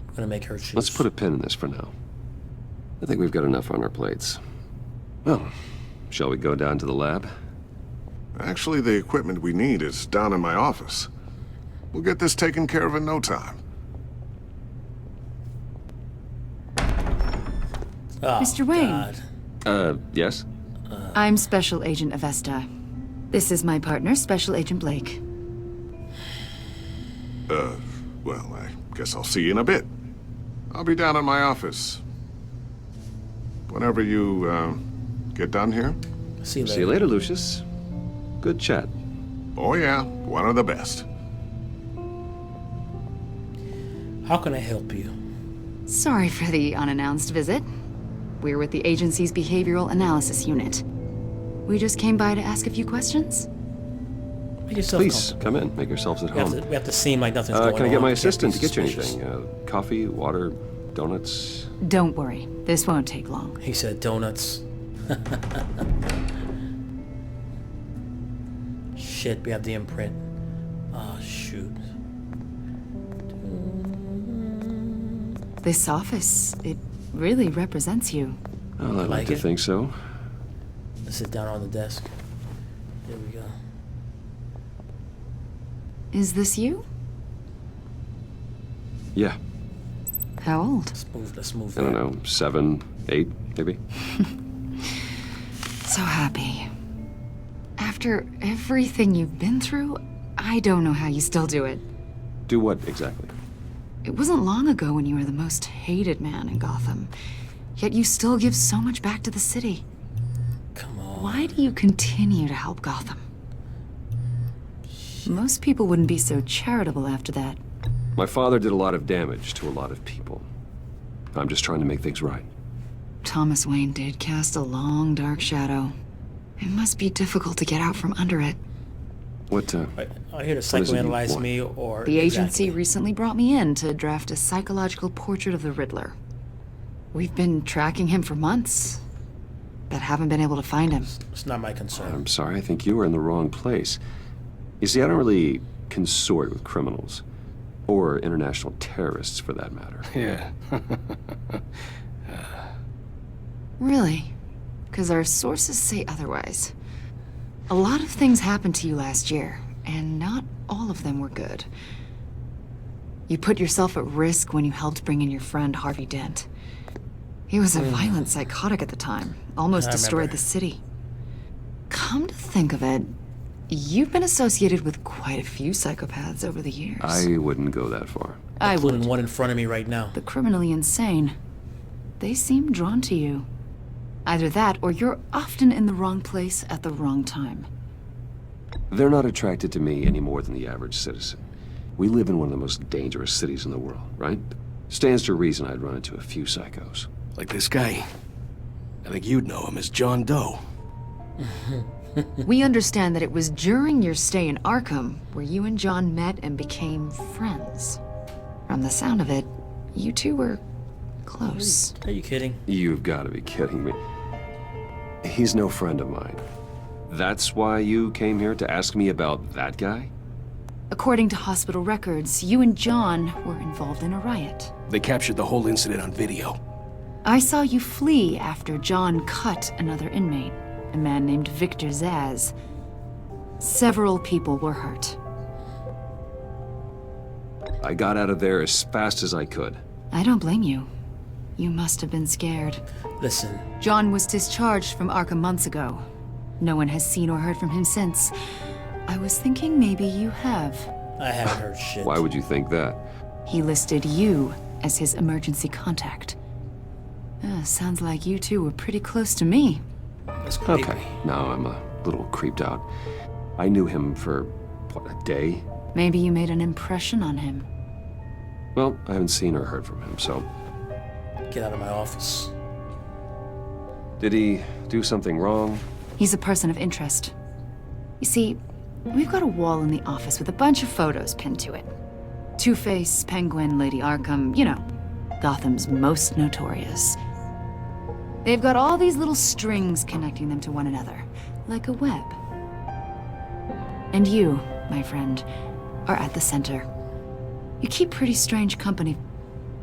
I'm gonna make her choose. Let's put a pin in this for now. I think we've got enough on our plates. Well, shall we go down to the lab? Actually, the equipment we need is down in my office. We'll get this taken care of in no time. Oh, Mr. Wayne. God. Yes? I'm Special Agent Avesta. This is my partner, Special Agent Blake. Well, I guess I'll see you in a bit. I'll be down in my office. Whenever you, get done here. See you later. See you later, Lucius. Good chat. Oh yeah, one of the best. How can I help you? Sorry for the unannounced visit. We're with the agency's Behavioral Analysis Unit. We just came by to ask a few questions. Make yourself Please, come in. Make yourselves at home. We have to seem like nothing's going on. Can I get my We can't assistant be to get you suspicious. anything? Coffee, water, donuts? Don't worry, this won't take long. He said donuts. shit, we have the imprint. Oh, shoot. This office, it really represents you. Well, I'd like to think so. Let's sit down on the desk. There we go. Is this you? Yeah. How old? Let's move. I don't know, 7, 8, maybe? So happy. After everything you've been through, I don't know how you still do it. Do what, exactly? It wasn't long ago when you were the most hated man in Gotham. Yet you still give so much back to the city. Come on. Why do you continue to help Gotham? Most people wouldn't be so charitable after that. My father did a lot of damage to a lot of people. I'm just trying to make things right. Thomas Wayne did cast a long, dark shadow. It must be difficult to get out from under it. What, Are you here to psychoanalyze me, or... The agency recently brought me in to draft a psychological portrait of the Riddler. We've been tracking him for months, but haven't been able to find him. It's not my concern. I'm sorry, I think you were in the wrong place. You see, I don't really consort with criminals. Or international terrorists, for that matter. Yeah. Really? Because our sources say otherwise. A lot of things happened to you last year, and not all of them were good. You put yourself at risk when you helped bring in your friend Harvey Dent. He was a violent psychotic at the time, almost destroyed the city. Come to think of it, you've been associated with quite a few psychopaths over the years. I wouldn't go that far. I would. Including one in front of me right now. The criminally insane. They seem drawn to you. Either that, or you're often in the wrong place at the wrong time. They're not attracted to me any more than the average citizen. We live in one of the most dangerous cities in the world, right? Stands to reason I'd run into a few psychos. Like this guy. I think you'd know him as John Doe. We understand that it was during your stay in Arkham where you and John met and became friends. From the sound of it, you two were close. Are you kidding? You've got to be kidding me. He's no friend of mine. That's why you came here to ask me about that guy? According to hospital records, you and John were involved in a riot. They captured the whole incident on video. I saw you flee after John cut another inmate, a man named Victor Zaz. Several people were hurt. I got out of there as fast as I could. I don't blame you. You must have been scared. Listen. John was discharged from Arkham months ago. No one has seen or heard from him since. I was thinking maybe you have. I haven't heard shit. Why would you think that? He listed you as his emergency contact. Sounds like you two were pretty close to me. Okay, now I'm a little creeped out. I knew him for, what, a day? Maybe you made an impression on him. Well, I haven't seen or heard from him, so... Get out of my office. Did he do something wrong? He's a person of interest. You see, we've got a wall in the office with a bunch of photos pinned to it. Two-Face, Penguin, Lady Arkham, you know, Gotham's most notorious. They've got all these little strings connecting them to one another, like a web. And you, my friend, are at the center. You keep pretty strange company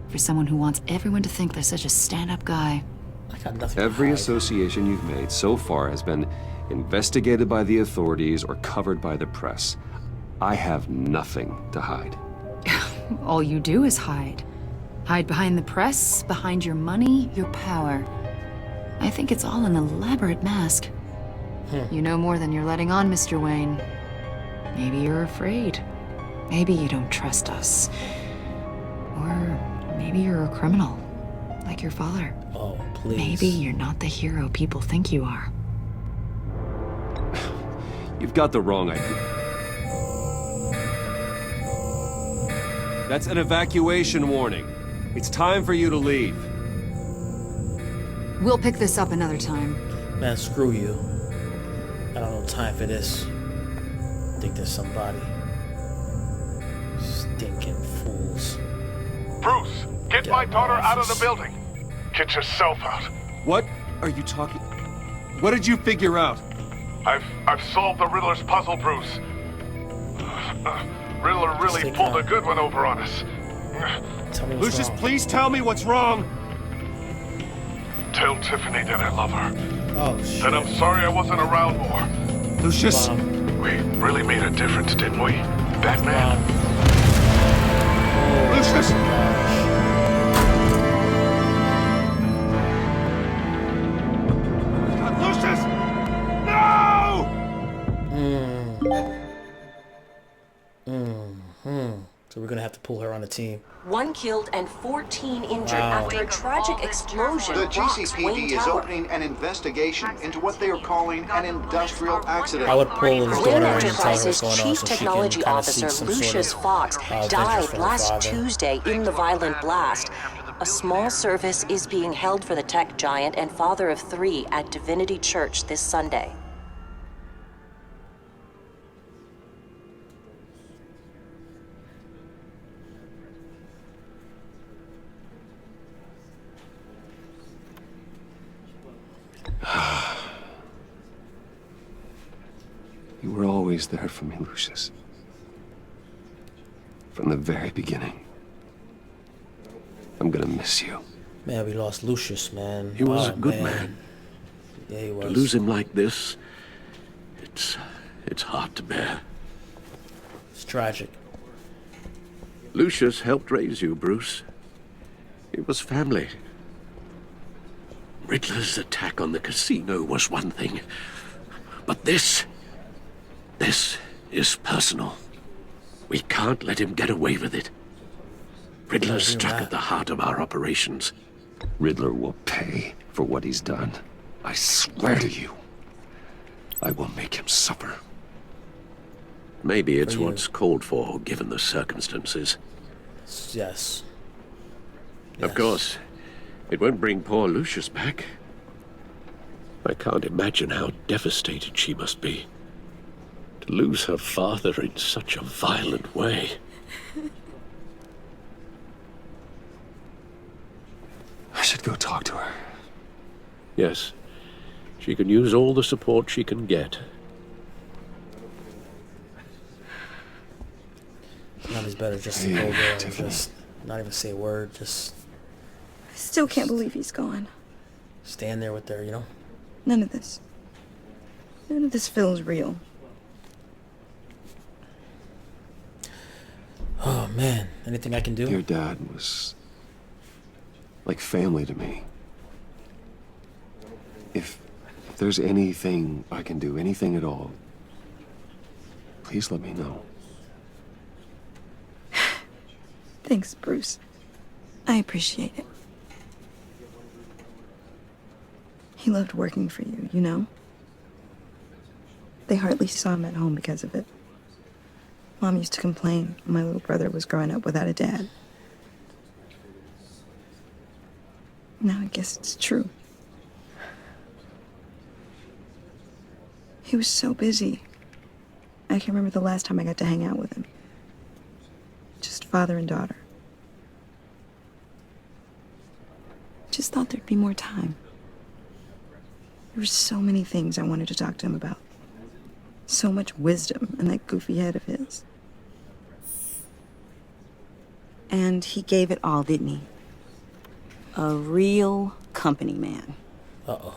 for someone who wants everyone to think they're such a stand-up guy. I got nothing. Every association you've made so far has been investigated by the authorities or covered by the press. I have nothing to hide. All you do is hide. Hide behind the press, behind your money, your power. I think it's all an elaborate mask. You know more than you're letting on, Mr. Wayne. Maybe you're afraid. Maybe you don't trust us. Or maybe you're a criminal, like your father. Oh, please. Maybe you're not the hero people think you are. You've got the wrong idea. That's an evacuation warning. It's time for you to leave. We'll pick this up another time. Man, screw you. I don't know time for this. Think there's somebody. Stinking fools. Bruce, get my daughter out of the building. Get yourself out. What are you talking? What did you figure out? I've solved the Riddler's puzzle, Bruce. Riddler really pulled a good one over on us. Lucius, please tell me what's wrong. Tell Tiffany that I love her. Oh, shit. And I'm sorry I wasn't around more. Lucius. We really made a difference, didn't we? Batman? Lucius! Lucius! No! So we're gonna have to pull her on the team. 1 killed and 14 injured Wow. after a tragic explosion. The rocks GCPD Wayne is Tower. opening an investigation into what they are calling an industrial accident. I would pull his daughter Wayne in and tell her Enterprises what's going on Chief so she can Technology kind of Officer seek some Lucius sort Fox of vengeance died for her last father. Tuesday in the violent blast. A small service is being held for the tech giant and father of 3 at Divinity Church this Sunday. You were always there for me, Lucius. From the very beginning. I'm gonna miss you. Man, we lost Lucius, man. He was Oh, a good man. Yeah, he To was. lose him like this, it's hard to bear. It's tragic. Lucius helped raise you, Bruce. It was family. Riddler's attack on the casino was one thing, but this is personal. We can't let him get away with it. Riddler struck at the heart of our operations. Riddler will pay for what he's done. I swear to you. I will make him suffer. Maybe it's For you. what's called for, given the circumstances. Yes. Of course, it won't bring poor Lucius back. I can't imagine how devastated she must be. To lose her father in such a violent way. I should go talk to her. Yes, she can use all the support she can get. Sometimes better just to go there and just not even say a word, just I still can't believe he's gone. stand there with her, you know? None of this feels real. Oh man, anything I can do? Your dad was like family to me. If there's anything I can do, anything at all, please let me know. Thanks, Bruce. I appreciate it. He loved working for you, you know? They hardly saw him at home because of it. Mom used to complain when my little brother was growing up without a dad. Now I guess it's true. He was so busy. I can't remember the last time I got to hang out with him. Just father and daughter. Just thought there'd be more time. There were so many things I wanted to talk to him about. So much wisdom in that goofy head of his. And he gave it all, didn't he? A real company man. Uh-oh.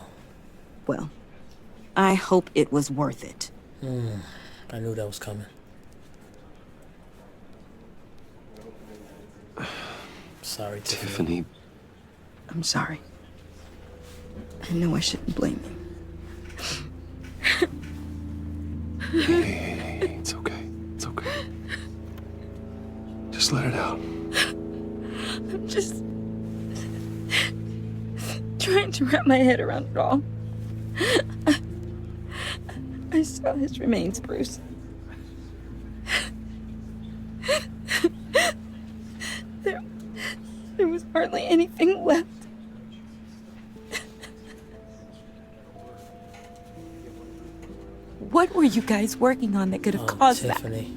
Well, I hope it was worth it. I knew that was coming. Sorry, Tiffany. I'm sorry. I know I shouldn't blame you. Hey, it's okay. It's okay. Just let it out. I'm just trying to wrap my head around it all. I saw his remains, Bruce. There was hardly anything left. What were you guys working on that could have caused Tiffany.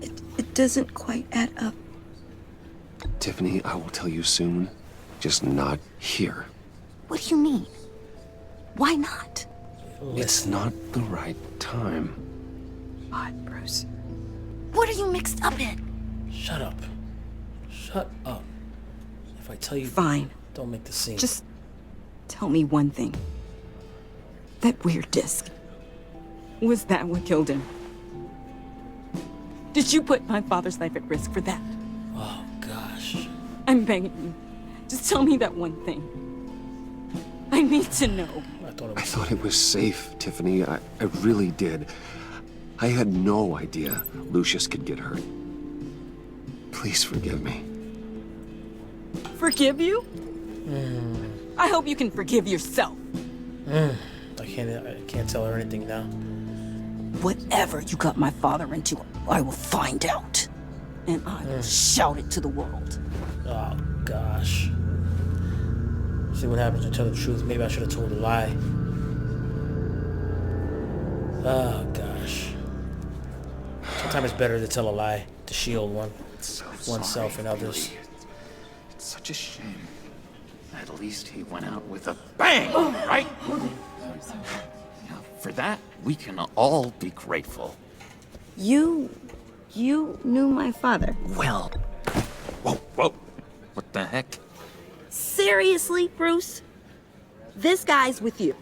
It doesn't quite add up. Tiffany, I will tell you soon. Just not here. What do you mean? Why not? It's not the right time. God, Bruce. What are you mixed up in? Shut up. Shut up. If I tell you... Fine. Don't make the scene. Just tell me one thing. That weird disc. Was that what killed him? Did you put my father's life at risk for that? Oh, gosh. I'm begging you. Just tell me that one thing. I need to know. I thought it was safe, Tiffany. I really did. I had no idea Lucius could get hurt. Please forgive me. Forgive you? I hope you can forgive yourself. I can't tell her anything now. Whatever you got my father into, I will find out. And I will shout it to the world. Oh, gosh. See what happens when I tell the truth. Maybe I should have told a lie. Oh, gosh. Sometimes it's better to tell a lie to shield oneself and others. It's such a shame. At least he went out with a bang, right? For that, we can all be grateful. You knew my father. Well, whoa. What the heck? Seriously, Bruce? This guy's with you.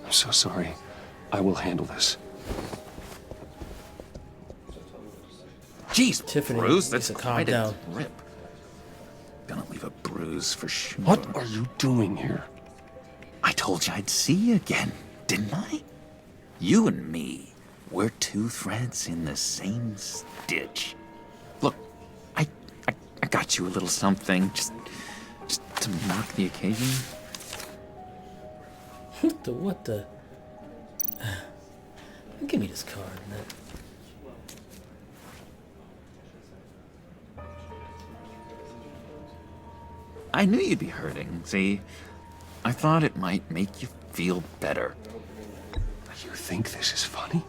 I'm so sorry. I will handle this. Jeez, Tiffany, Bruce, that's calm quite down. a rip. Gonna leave a bruise for sure. What are you doing here? I told you I'd see you again, didn't I? You and me, we're two threads in the same stitch. Look, I got you a little something, just to mark the occasion. What the? Give me this card, man. I knew you'd be hurting, see? I thought it might make you feel better. You think this is funny?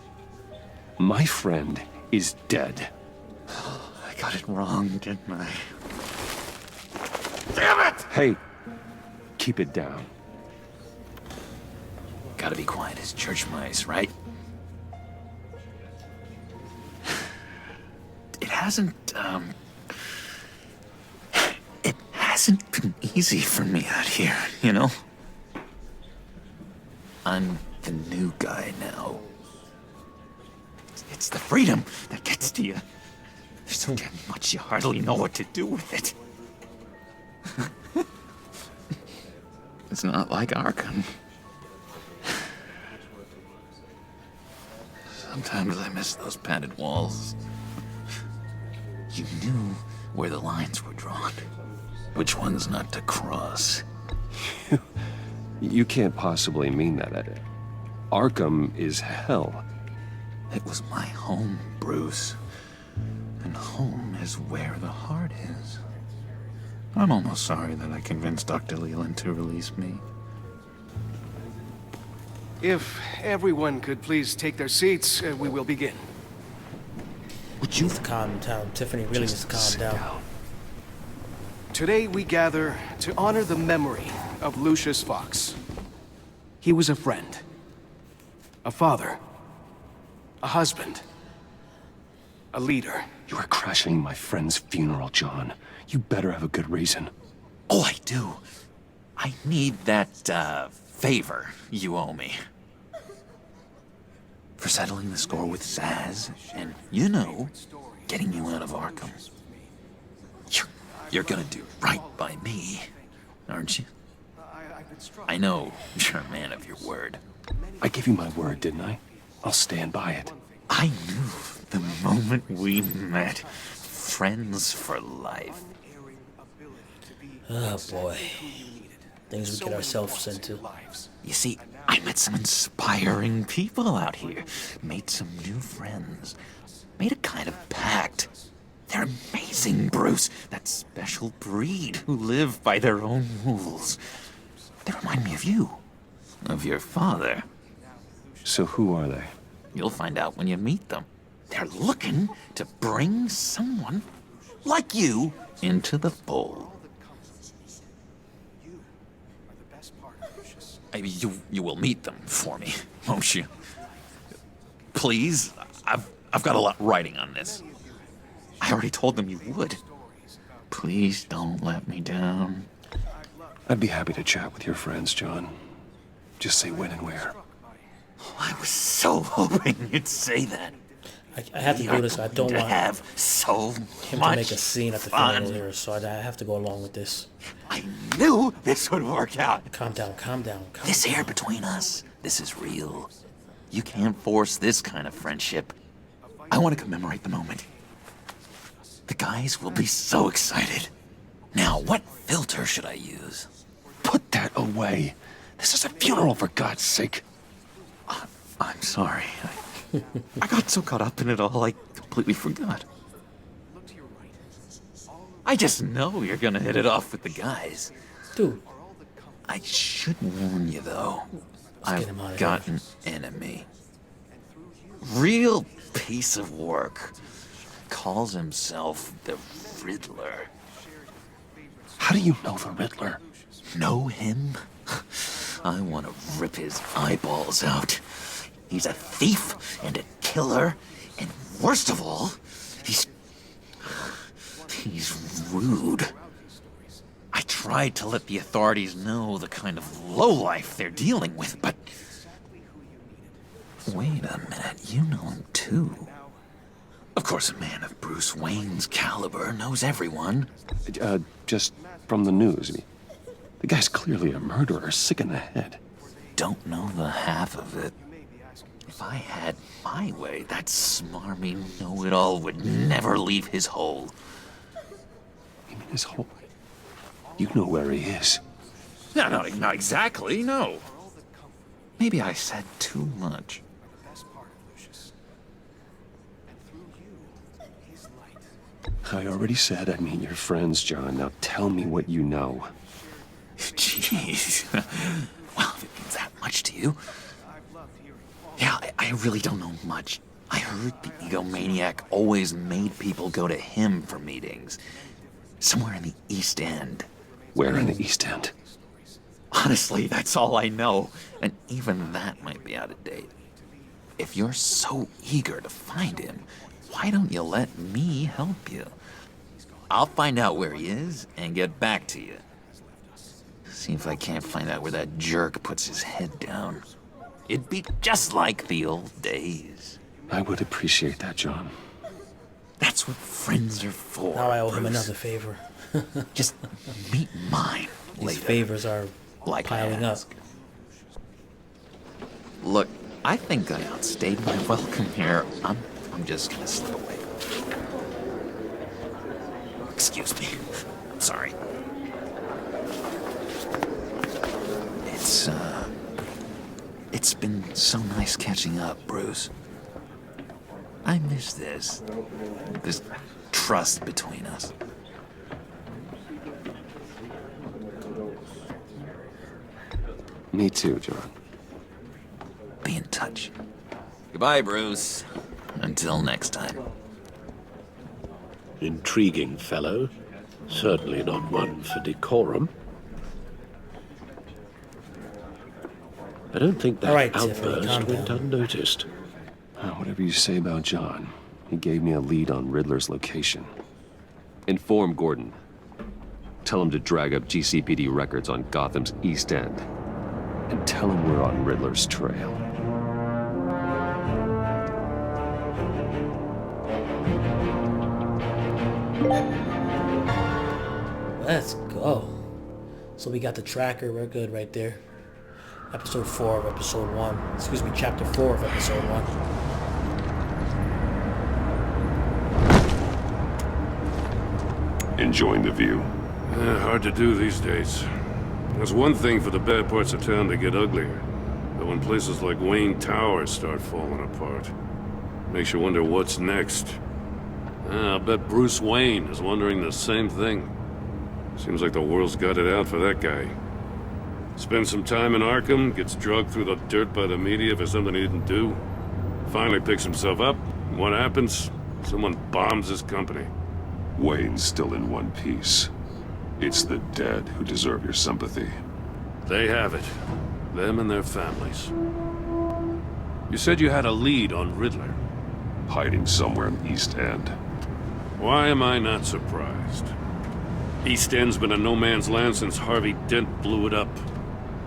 My friend is dead. I got it wrong, didn't I? Damn it! Hey, keep it down. Gotta be quiet as church mice, right? It hasn't been easy for me out here, you know? I'm the new guy now. It's the freedom that gets to you. There's so damn much you hardly know what to do with it. It's not like Arkham. Sometimes I miss those padded walls. You knew where the lines were drawn. Which ones not to cross. You can't possibly mean that. Arkham is hell. It was my home, Bruce. And home is where the heart is. I'm almost sorry that I convinced Dr. Leland to release me. If everyone could please take their seats, we will begin. Would you calm down? Tiffany really needs to calm down. Today we gather to honor the memory of Lucius Fox. He was a friend, a father, a husband, a leader. You are crashing my friend's funeral, John. You better have a good reason. Oh, I do. I need that, favor you owe me. For settling the score with Zaz, and, you know, getting you out of Arkham. You're gonna do right by me, aren't you? I know you're a man of your word. I gave you my word, didn't I? I'll stand by it. I knew the moment we met. Friends for life. Oh boy. Things we get ourselves into. You see, I met some inspiring people out here. Made some new friends. Made a kind of pact. They're amazing, Bruce. That special breed who live by their own rules. They remind me of you. Of your father. So who are they? You'll find out when you meet them. They're looking to bring someone like you into the fold. You will meet them for me, won't you? Please, I've I've got a lot riding on this. I already told them you would. Please don't let me down. I'd be happy to chat with your friends, John. Just say when and where. I was so hoping you'd say that. I have to do this. I don't to want have so him much to make a scene at the fun. funeral here, so I have to go along with this. I knew this would work out. Calm down, calm down. This air between us, this is real. You can't force this kind of friendship. I want to commemorate the moment. The guys will be so excited. Now, what filter should I use? Put that away. This is a funeral, for God's sake. I'm sorry. I got so caught up in it all, I completely forgot. I just know you're gonna hit it off with the guys. Dude. I should warn you, though. I've got an enemy. Real piece of work. Calls himself the Riddler. How do you know the Riddler? Know him? I want to rip his eyeballs out. He's a thief and a killer, and worst of all, he's rude. I tried to let the authorities know the kind of lowlife they're dealing with, but... Wait a minute, you know him too. Of course, a man of Bruce Wayne's caliber knows everyone. Just from the news. The guy's clearly a murderer, sick in the head. Don't know the half of it. If I had my way, that smarmy know-it-all would never leave his hole. You mean his hole? You know where he is. No, not exactly, no. Maybe I said too much. I already said I'd meet your friends, John. Now tell me what you know. Jeez. Well, if it means that much to you. Yeah, I really don't know much. I heard the egomaniac always made people go to him for meetings. Somewhere in the East End. Where in the East End? Honestly, that's all I know. And even that might be out of date. If you're so eager to find him, why don't you let me help you? I'll find out where he is and get back to you. See if I can't find out where that jerk puts his head down. It'd be just like the old days. I would appreciate that, John. That's what friends are for. Now I owe him Bruce. another favor. Just meet mine These later. favors are piling up. Look, I think I outstayed my welcome here. I'm just gonna slip away. Excuse me. I'm sorry. It's been so nice catching up, Bruce. I miss this trust between us. Me too, John. Be in touch. Goodbye, Bruce. Until next time. Intriguing fellow. Certainly not one for decorum. I don't think that outburst went unnoticed. Whatever you say about John, he gave me a lead on Riddler's location. Inform Gordon. Tell him to drag up GCPD records on Gotham's East End. And tell him we're on Riddler's trail. Let's go. So we got the tracker. We're good right there. Episode 4 of Episode 1. Excuse me, Chapter 4 of Episode 1. Enjoying the view? Hard to do these days. There's one thing for the bad parts of town to get uglier. But when places like Wayne Towers start falling apart, makes you wonder what's next. I'll bet Bruce Wayne is wondering the same thing. Seems like the world's got it out for that guy. Spends some time in Arkham, gets drugged through the dirt by the media for something he didn't do. Finally picks himself up, and what happens? Someone bombs his company. Wayne's still in one piece. It's the dead who deserve your sympathy. They have it. Them and their families. You said you had a lead on Riddler. hiding somewhere in the East End. Why am I not surprised? East End's been a no man's land since Harvey Dent blew it up.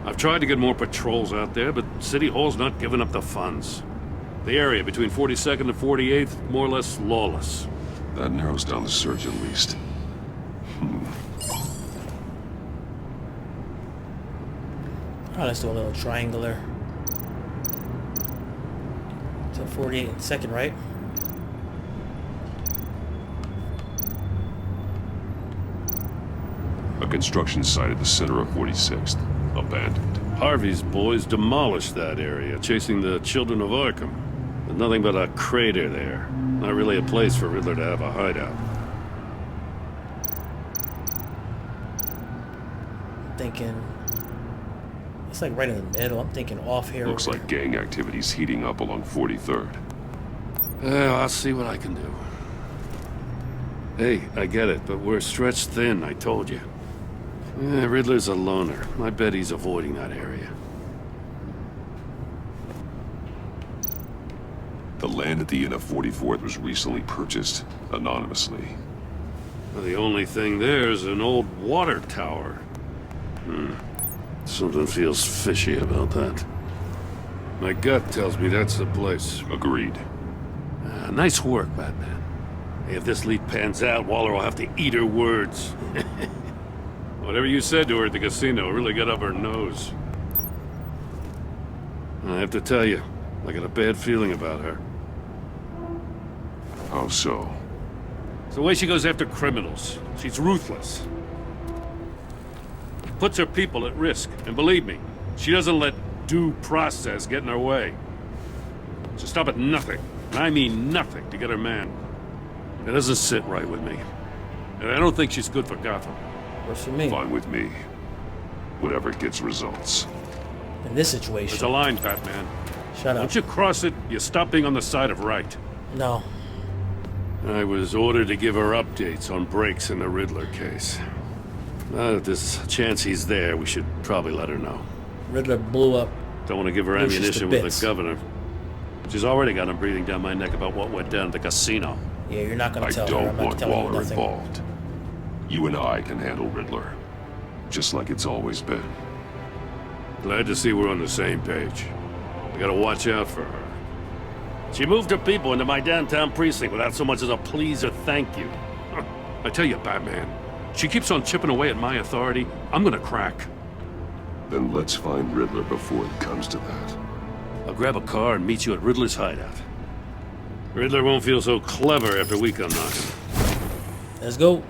I've tried to get more patrols out there, but City Hall's not giving up the funds. The area between 42nd and 48th, more or less lawless. That narrows down the search at least. Alright, let's do a little triangular. So 48 and 2nd, right? A construction site at the center of 46th. Abandoned. Harvey's boys demolished that area, chasing the children of Arkham. There's nothing but a crater there. Not really a place for Riddler to have a hideout. I'm thinking... It's like right in the middle. I'm thinking off here. Looks like gang activity's heating up along 43rd. Well, I'll see what I can do. Hey, I get it, but we're stretched thin, I told you. Yeah, Riddler's a loner. I bet he's avoiding that area. The land at the end of 44th was recently purchased anonymously. Well, the only thing there is an old water tower. Something feels fishy about that. My gut tells me that's the place. Agreed. Nice work, Batman. Hey, if this lead pans out, Waller will have to eat her words. Whatever you said to her at the casino really got up her nose. I have to tell you, I got a bad feeling about her. How so? It's the way she goes after criminals. She's ruthless. Puts her people at risk. And believe me, she doesn't let due process get in her way. She'll stop at nothing, and I mean nothing, to get her man. It doesn't sit right with me. And I don't think she's good for Gotham. Works for me. Fine with me. Whatever gets results. In this situation... There's a line, Batman. Shut up. Once you cross it, you stop being on the side of right. No. I was ordered to give her updates on breaks in the Riddler case. If there's a chance he's there, we should probably let her know. Riddler blew up. Don't want to give her Lucius ammunition to with bits. the governor. She's already got him breathing down my neck about what went down at the casino. Yeah, you're not gonna tell her. I I'm don't not want telling you Waller nothing. involved. You and I can handle Riddler. Just like it's always been. Glad to see we're on the same page. I gotta watch out for her. She moved her people into my downtown precinct without so much as a please or thank you. I tell you, Batman, she keeps on chipping away at my authority, I'm gonna crack. Then let's find Riddler before it comes to that. I'll grab a car and meet you at Riddler's hideout. Riddler won't feel so clever after we come knocking. Let's go.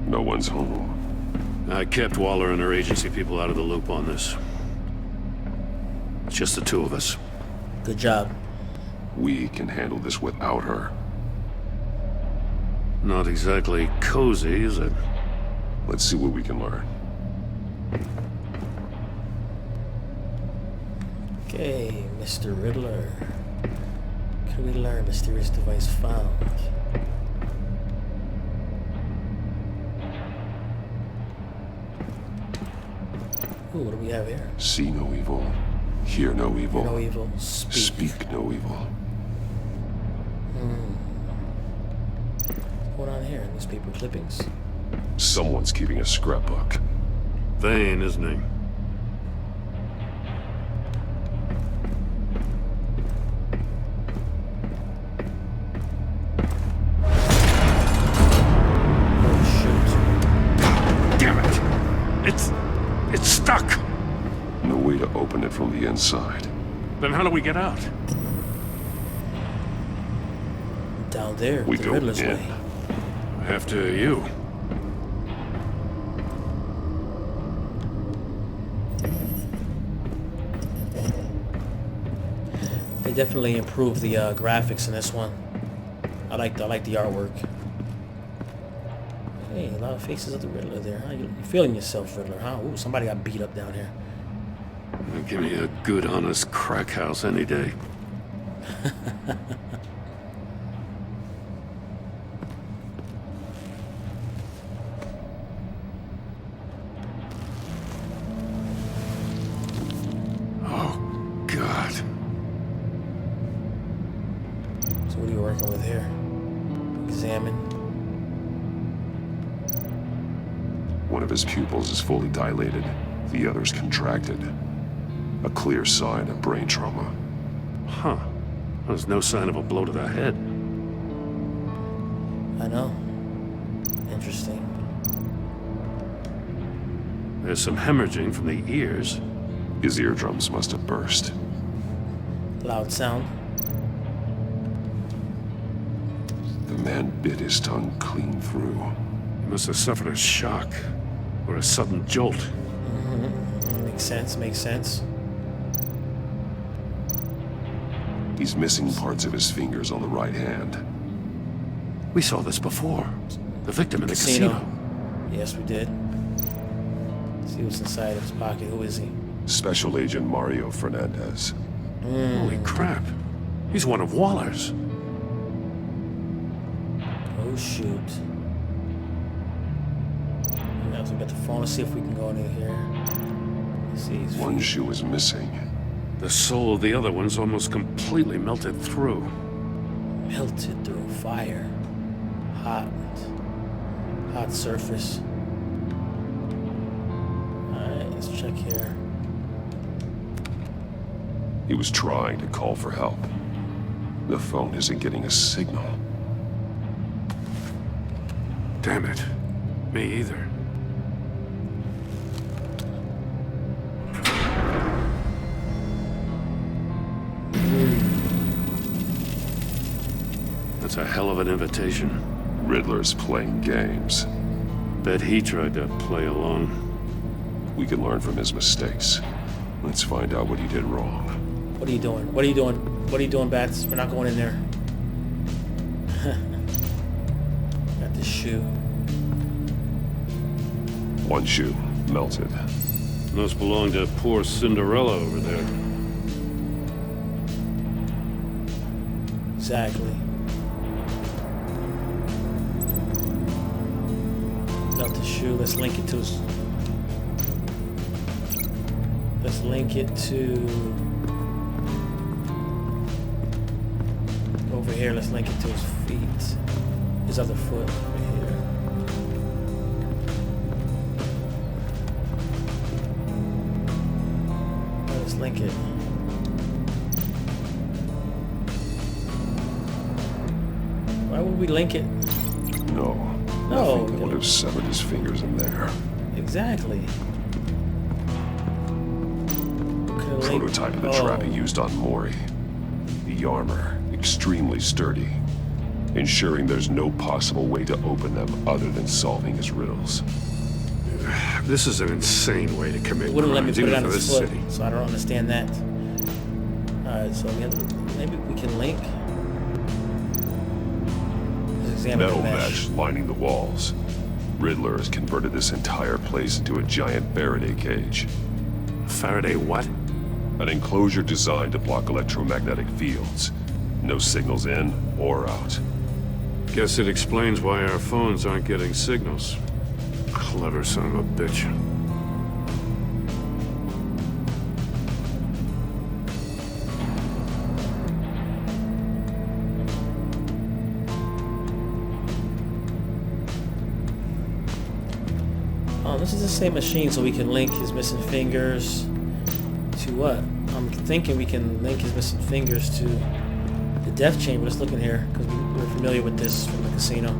No one's home. I kept Waller and her agency people out of the loop on this. It's just the two of us. Good job. We can handle this without her. Not exactly cozy, is it? Let's see what we can learn. Okay, Mr. Riddler. Can we learn mysterious device found? Ooh, what do we have here? See no evil. Hear no evil. No evil. Speak no evil. What's going on here? Newspaper clippings. Someone's keeping a scrapbook. Vain, isn't he? It's stuck! No way to open it from the inside. Then how do we get out? Down there, We the go Riddler's in. way. After you. They They definitely improved the graphics in this one. I like the artwork. Hey, a lot of faces of the Riddler there, huh? You feeling yourself, Riddler, huh? Ooh, somebody got beat up down here. Give me a good, honest crack house any day. Oh, God. So what are you working with here? Examine. One of his pupils is fully dilated. The other's contracted. A clear sign of brain trauma. Huh. There's no sign of a blow to the head. I know. Interesting. There's some hemorrhaging from the ears. His eardrums must have burst. Loud sound. The man bit his tongue clean through. He must have suffered a shock or a sudden jolt. Mm-hmm. Makes sense, makes sense. He's missing parts of his fingers on the right hand. We saw this before. The victim in the casino. Yes, we did. Let's see what's inside of his pocket. Who is he? Special Agent Mario Fernandez. Holy crap. He's one of Waller's. Oh, shoot. Now we got the phone. Let's see if we can go in here. Let's see. One shoe is missing. The sole of the other one's almost completely melted through. Melted through fire. Hot surface. Alright, let's check here. He was trying to call for help. The phone isn't getting a signal. Damn it. Me either. That's a hell of an invitation. Riddler's playing games. Bet he tried to play along. We can learn from his mistakes. Let's find out what he did wrong. What are you doing? What are you doing? What are you doing, Bats? We're not going in there. Got this shoe. One shoe melted. Must belong to poor Cinderella over there. Exactly. Melted shoe. Let's link it to his... Let's link it to... Over here, let's link it to his feet. His other foot over here. Let's link it. Why would we link it? No. No. Nothing would have severed his fingers in there. Exactly. Prototype of the trap he used on Mori. The armor, extremely sturdy, ensuring there's no possible way to open them other than solving his riddles. This is an insane way to commit It wouldn't let me crimes, put it even on for his this foot, city. so I don't understand that. Alright, so maybe we can link. Let's examine Metal the mesh lining the walls. Riddler has converted this entire place into a giant Faraday cage. Faraday what? An enclosure designed to block electromagnetic fields. No signals in or out. Guess it explains why our phones aren't getting signals. Clever son of a bitch. Oh, this is the same machine, so we can link his missing fingers to what? I'm thinking we can link his missing fingers to the death chamber. Let's look in here, because we're familiar with this from the casino.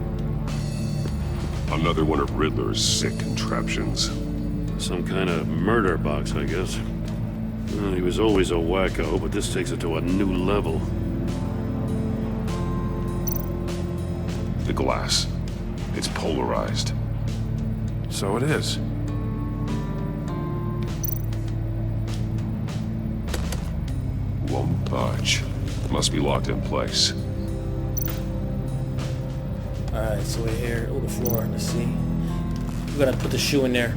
Another one of Riddler's sick contraptions. Some kind of murder box, I guess. Well, he was always a wacko, but this takes it to a new level. The glass. It's polarized. So it is. Won't budge. Must be locked in place. Alright, so we're here. Oh, the floor. Let's see. We gotta put the shoe in there.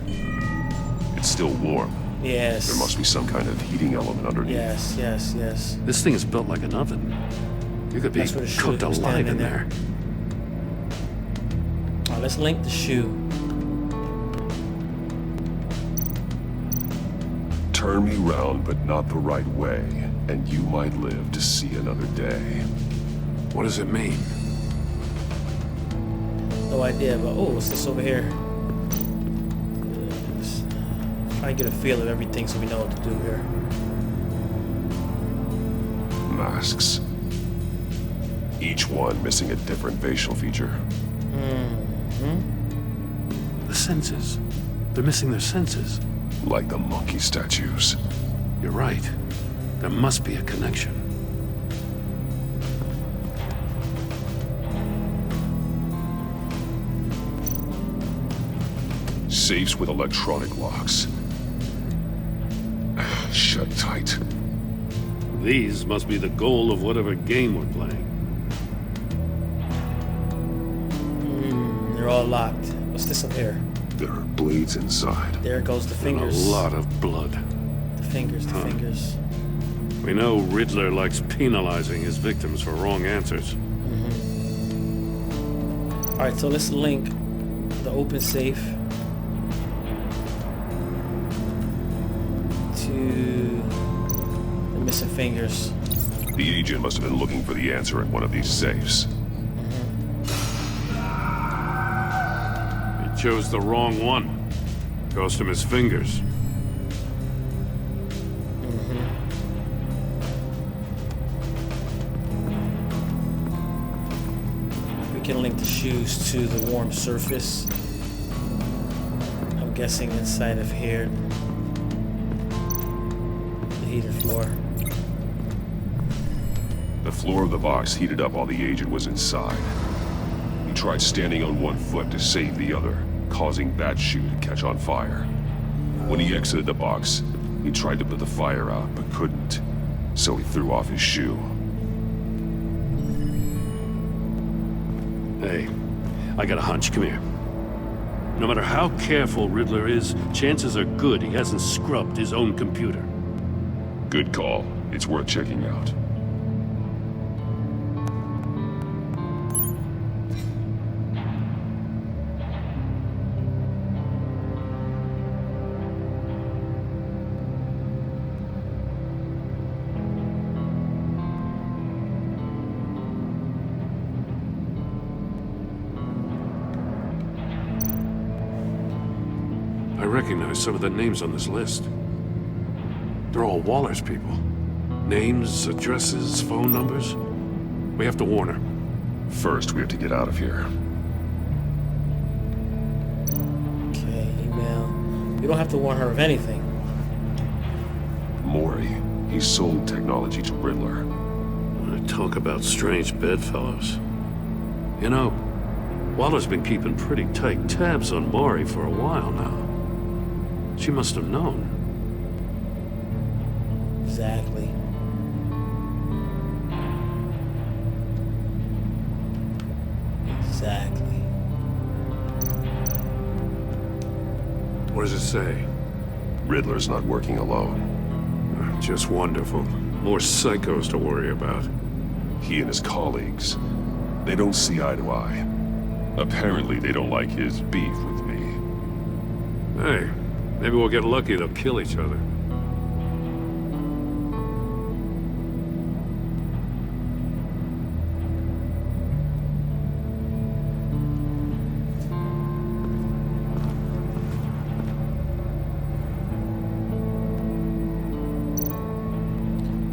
It's still warm. Yes. There must be some kind of heating element underneath. Yes, yes, yes. This thing is built like an oven. You could be That's where the shoe cooked was alive in standing there. Alright, let's link the shoe. Turn me round, but not the right way, and you might live to see another day. What does it mean? No idea, but oh, what's this over here? Yes. Try and get a feel of everything so we know what to do here. Masks. Each one missing a different facial feature. The senses. They're missing their senses. Like the monkey statues. You're right. There must be a connection. Safes with electronic locks. Shut tight. These must be the goal of whatever game we're playing. They're all locked. What's this up here? There are blades inside. There goes the fingers. And a lot of blood. The fingers, the fingers. We know Riddler likes penalizing his victims for wrong answers. Alright, so let's link the open safe to the missing fingers. The agent must have been looking for the answer in one of these safes. He chose the wrong one. Cost him his fingers. We can link the shoes to the warm surface. I'm guessing inside of here. The heated floor. The floor of the box heated up while the agent was inside. He tried standing on one foot to save the other, causing that shoe to catch on fire. When he exited the box, he tried to put the fire out, but couldn't, so he threw off his shoe. Hey, I got a hunch. Come here. No matter how careful Riddler is, chances are good he hasn't scrubbed his own computer. Good call. It's worth checking out. I recognize some of the names on this list. They're all Waller's people. Names, addresses, phone numbers. We have to warn her. First, we have to get out of here. Okay, email. We don't have to warn her of anything. Mori, he sold technology to Riddler. Talk about strange bedfellows. You know, Waller's been keeping pretty tight tabs on Mori for a while now. She must have known. Exactly. Exactly. What does it say? Riddler's not working alone. Just wonderful. More psychos to worry about. He and his colleagues, they don't see eye to eye. Apparently, they don't like his beef with me. Hey, maybe we'll get lucky they'll kill each other.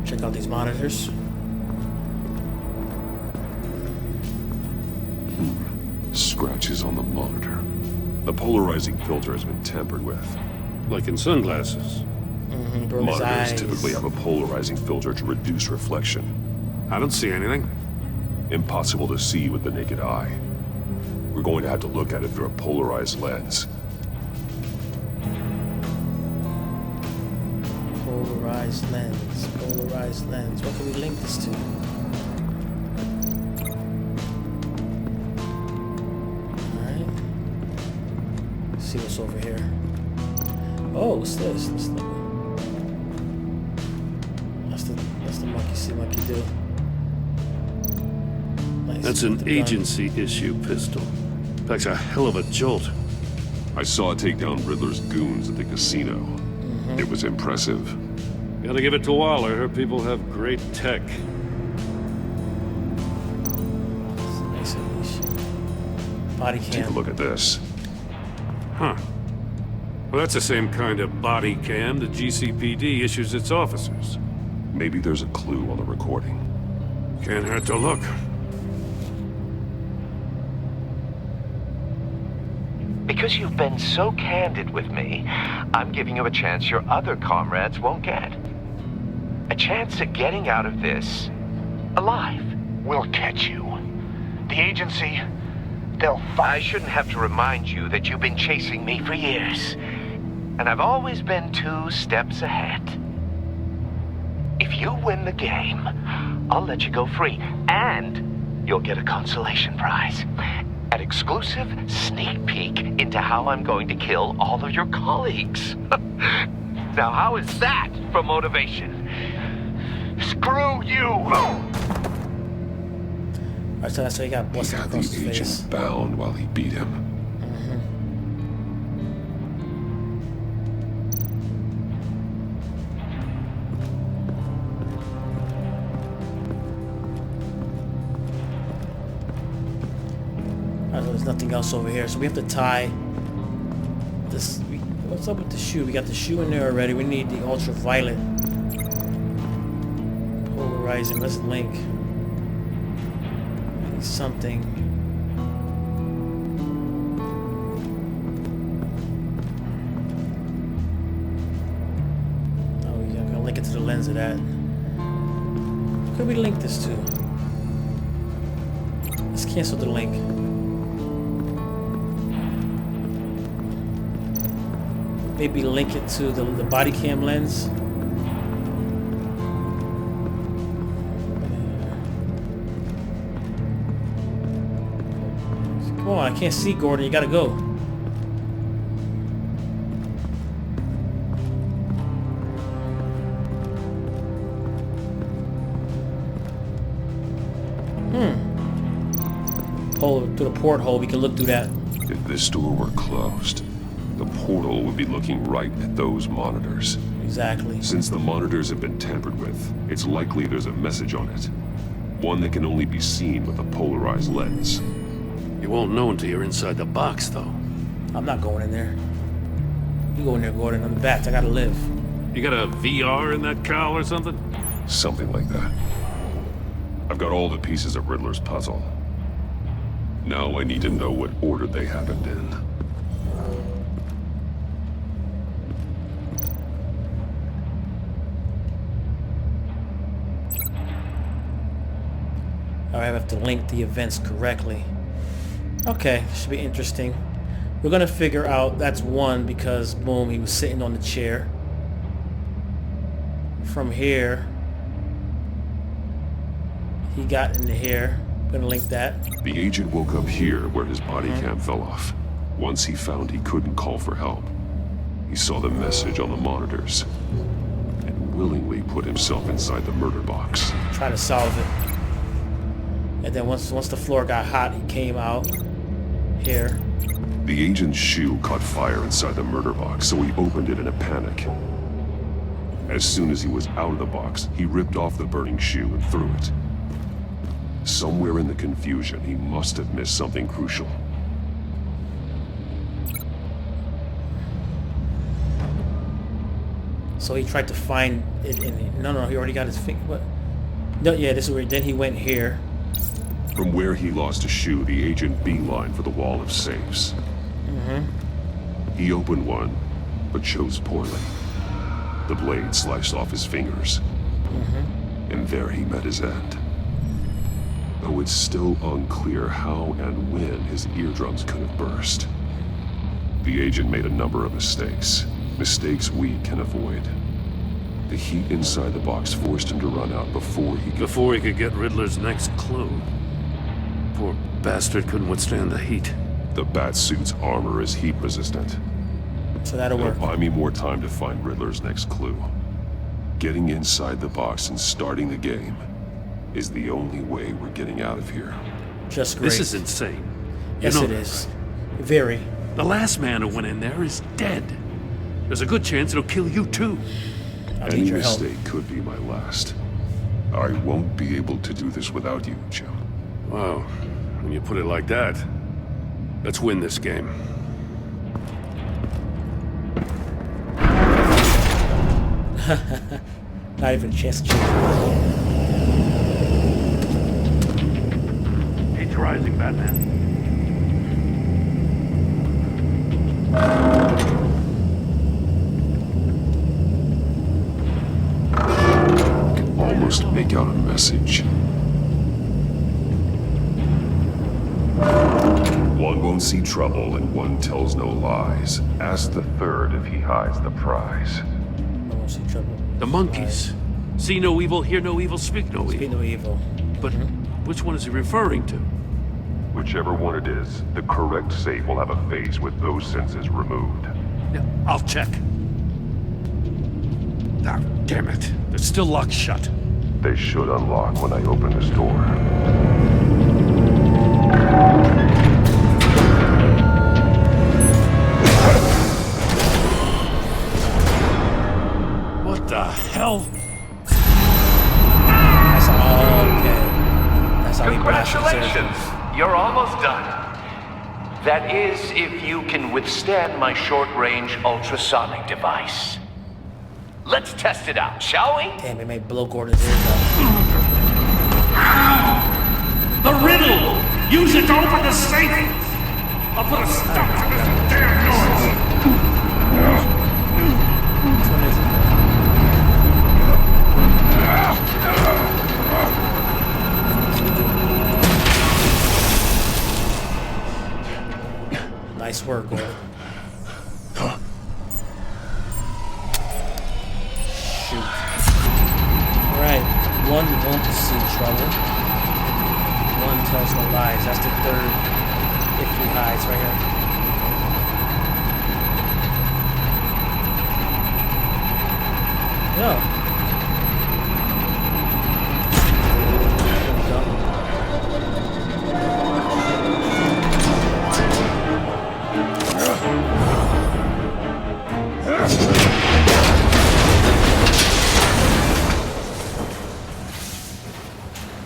Check out these monitors. Scratches on the monitor. The polarizing filter has been tampered with. Like in sunglasses. Broke his Monitors eyes. typically have a polarizing filter to reduce reflection. I don't see anything. Impossible to see with the naked eye. We're going to have to look at it through a polarized lens. Polarized lens. Polarized lens. What can we link this to? else over here? Oh, what's this? That's the monkey see, monkey do. Nice. That's an agency issue pistol. Packs a hell of a jolt. I saw it take down Riddler's goons at the casino. It was impressive. Gotta give it to Waller. Her people have great tech. Nice body cam. Take a look at this. Huh. Well, that's the same kind of body cam the GCPD issues its officers. Maybe there's a clue on the recording. Can't hurt to look. Because you've been so candid with me, I'm giving you a chance your other comrades won't get. A chance at getting out of this alive. We'll catch you. The agency, they'll find. I shouldn't have to remind you that you've been chasing me for years. And I've always been 2 steps ahead. If you win the game, I'll let you go free. And you'll get a consolation prize. An exclusive sneak peek into how I'm going to kill all of your colleagues. Now, how is that for motivation? Screw you! Alright, so that's why he got busted He had across the his agent face. bound while he beat him. Alright, so there's nothing else over here, so we have to tie this. What's up with the shoe? We got the shoe in there already. We need the ultraviolet. Polarizing. Let's link something. Oh, yeah, I'm gonna link it to the lens of that. What could we link this to? Let's cancel the link. Maybe link it to the body cam lens. Come on, I can't see Gordon. You gotta go. Pull through the porthole. We can look through that. If this door were closed, the portal would be looking right at those monitors. Exactly. Since the monitors have been tampered with, it's likely there's a message on it. One that can only be seen with a polarized lens. You won't know until you're inside the box, though. I'm not going in there. You go in there, Gordon. I'm the bat. I gotta live. You got a VR in that cowl or something? Something like that. I've got all the pieces of Riddler's puzzle. Now I need to know what order they happened in. I have to link the events correctly. Okay, should be interesting. We're gonna figure out that's one because boom, he was sitting on the chair. From here, he got into here. Gonna link that. The agent woke up here where his body cam fell off. Once he found he couldn't call for help, he saw the message on the monitors and willingly put himself inside the murder box. Try to solve it. And then once the floor got hot, he came out here. The agent's shoe caught fire inside the murder box, so he opened it in a panic. As soon as he was out of the box, he ripped off the burning shoe and threw it. Somewhere in the confusion, he must have missed something crucial. So he tried to find it in... No, he already got his finger... What? No, yeah, this is where... Then he went here. From where he lost a shoe, the agent beelined for the wall of safes. He opened one, but chose poorly. The blade sliced off his fingers. And there he met his end. Though it's still unclear how and when his eardrums could have burst. The agent made a number of mistakes. Mistakes we can avoid. The heat inside the box forced him to run out before he could get Riddler's next clue. Poor bastard couldn't withstand the heat. The Batsuit's armor is heat resistant. So that'll It'll work. buy me more time to find Riddler's next clue. Getting inside the box and starting the game is the only way we're getting out of here. Just great. This is insane. Yes, you know it is. Very. The last man who went in there is dead. There's a good chance it'll kill you too. Any mistake could be my last. I won't be able to do this without you, Jim. Wow. When you put it like that, let's win this game. Not even a chance to change. Heat's rising, Batman. Can almost make out a message. One won't see trouble and one tells no lies. Ask the third if he hides the prize. I won't see trouble. The monkeys. See no evil, hear no evil, speak no evil. Speak no evil. But which one is he referring to? Whichever one it is, the correct safe will have a face with those senses removed. Yeah, I'll check. Ah, damn it. They're still locked shut. They should unlock when I open this door. What the hell? That's all okay. That's how he blasted Congratulations! You're almost done. That is, if you can withstand my short-range ultrasonic device. Let's test it out, shall we? Damn, it made blow Gordon's ears out. The riddle! Use it to open the safe! I'll put a stop to this damn noise! Which one is it? Nice work, Gordon. Shoot. Alright, one won't see trouble. One tells no lies. That's the third if he hides right here. No.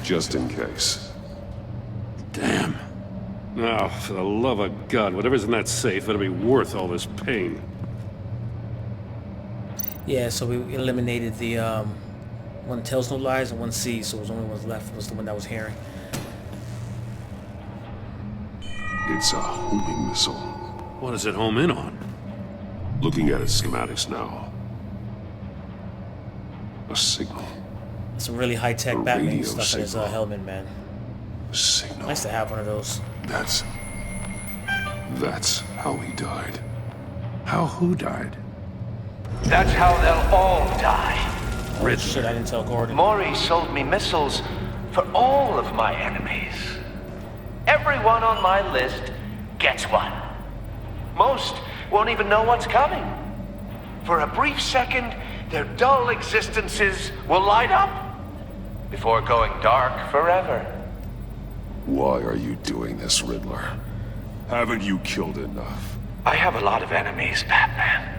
Just in case. Damn. Now, for the love of God, whatever's in that safe better be worth all this pain. Yeah, so we eliminated the one tells no lies and one sees, so it was only one left was the one that was hearing. It's a homing missile. What does it home in on? Looking at its schematics now. A signal. Some really high-tech A Batman radio stuff in his signal. helmet, man. Signal. Nice to have one of those. That's how he died. How who died? That's how they'll all die. Oh, shit, I didn't tell Gordon. Maury sold me missiles for all of my enemies. Everyone on my list gets one. Most won't even know what's coming. For a brief second, their dull existences will light up before going dark forever. Why are you doing this, Riddler? Haven't you killed enough? I have a lot of enemies, Batman.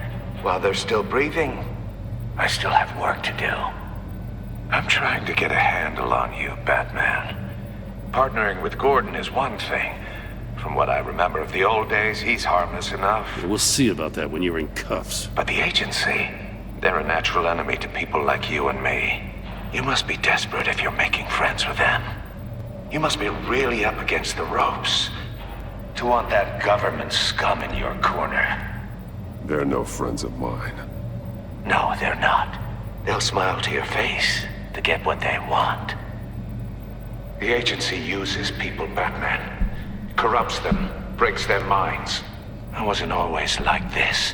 While they're still breathing, I still have work to do. I'm trying to get a handle on you, Batman. Partnering with Gordon is one thing. From what I remember of the old days, he's harmless enough. We'll see about that when you're in cuffs. But the agency, they're a natural enemy to people like you and me. You must be desperate if you're making friends with them. You must be really up against the ropes to want that government scum in your corner. They're no friends of mine. No, they're not. They'll smile to your face to get what they want. The agency uses people, Batman. Corrupts them, breaks their minds. I wasn't always like this.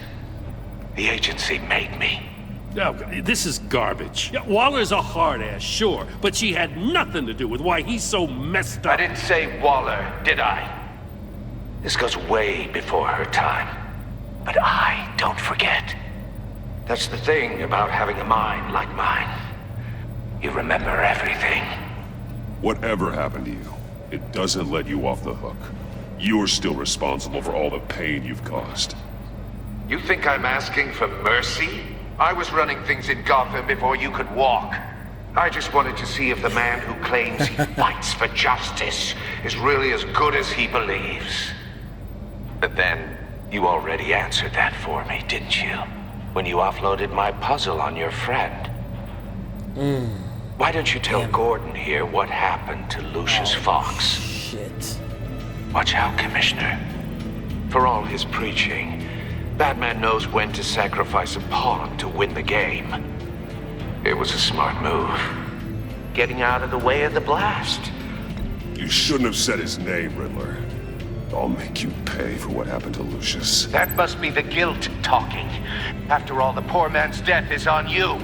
The agency made me. Oh, this is garbage. Yeah, Waller's a hard-ass, sure, but she had nothing to do with why he's so messed up. I didn't say Waller, did I? This goes way before her time. But I don't forget. That's the thing about having a mind like mine. You remember everything. Whatever happened to you, it doesn't let you off the hook. You're still responsible for all the pain you've caused. You think I'm asking for mercy? I was running things in Gotham before you could walk. I just wanted to see if the man who claims he fights for justice is really as good as he believes. But then, you already answered that for me, didn't you? When you offloaded my puzzle on your friend. Why don't you tell Gordon here what happened to Lucius Fox? Shit. Watch out, Commissioner. For all his preaching, Batman knows when to sacrifice a pawn to win the game. It was a smart move. Getting out of the way of the blast. You shouldn't have said his name, Riddler. I'll make you pay for what happened to Lucius. That must be the guilt talking. After all, the poor man's death is on you.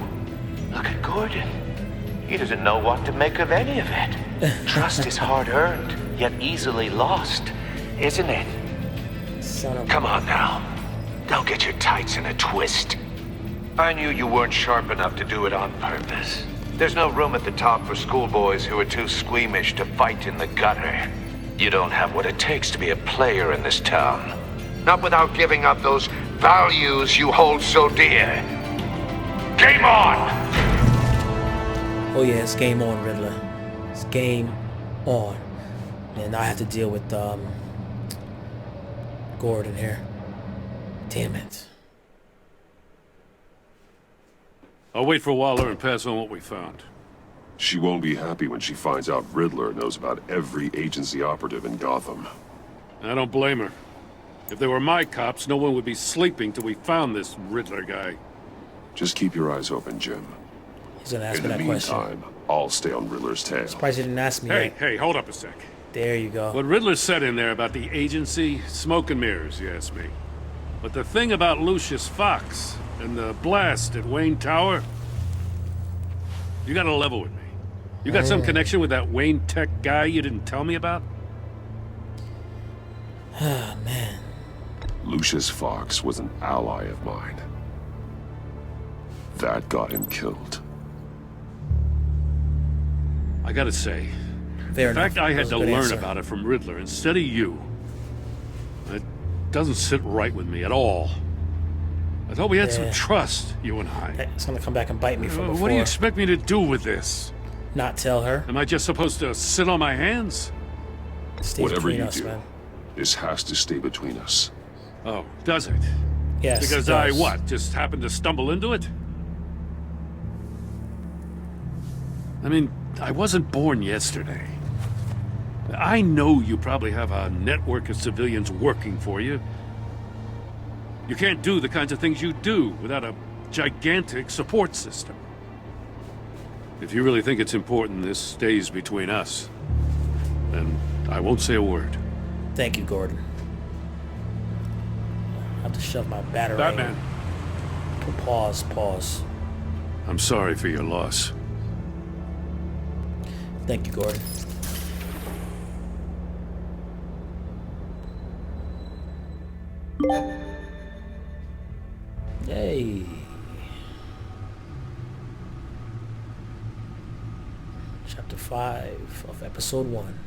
Look at Gordon. He doesn't know what to make of any of it. Trust is hard-earned, yet easily lost, isn't it? Come on now. Don't get your tights in a twist. I knew you weren't sharp enough to do it on purpose. There's no room at the top for schoolboys who are too squeamish to fight in the gutter. You don't have what it takes to be a player in this town. Not without giving up those values you hold so dear. Game on! Oh yeah, it's game on, Riddler. It's game on. And I have to deal with Gordon here. Damn it. I'll wait for Waller and pass on what we found. She won't be happy when she finds out Riddler knows about every agency operative in Gotham. I don't blame her. If they were my cops, no one would be sleeping till we found this Riddler guy. Just keep your eyes open, Jim. He's gonna ask In me the that question. meantime, I'll stay on Riddler's tail. Surprised he didn't ask me yet. Hey, hold up a sec. There you go. What Riddler said in there about the agency, smoke and mirrors, you ask me. But the thing about Lucius Fox and the blast at Wayne Tower, you gotta level with me. You got some connection with that Wayne Tech guy you didn't tell me about? Ah, man. Lucius Fox was an ally of mine. That got him killed. I gotta say, Fair the fact enough. I had That to was a good learn answer. about it from Riddler instead of you, it doesn't sit right with me at all. I thought we had some Yeah. trust, you and I. It's gonna come back and bite me from before. What do you expect me to do with this? Not tell her. Am I just supposed to sit on my hands? Stay Whatever between you us, do, man. this has to stay between us. Oh, does it? Yes, Because it I, does. what, just happened to stumble into it? I mean, I wasn't born yesterday. I know you probably have a network of civilians working for you. You can't do the kinds of things you do without a gigantic support system. If you really think it's important this stays between us, then I won't say a word. Thank you, Gordon. I have to shove my battery. Batman. Pause. I'm sorry for your loss. Thank you, Gordon. Yay. Chapter 5 of Episode 1.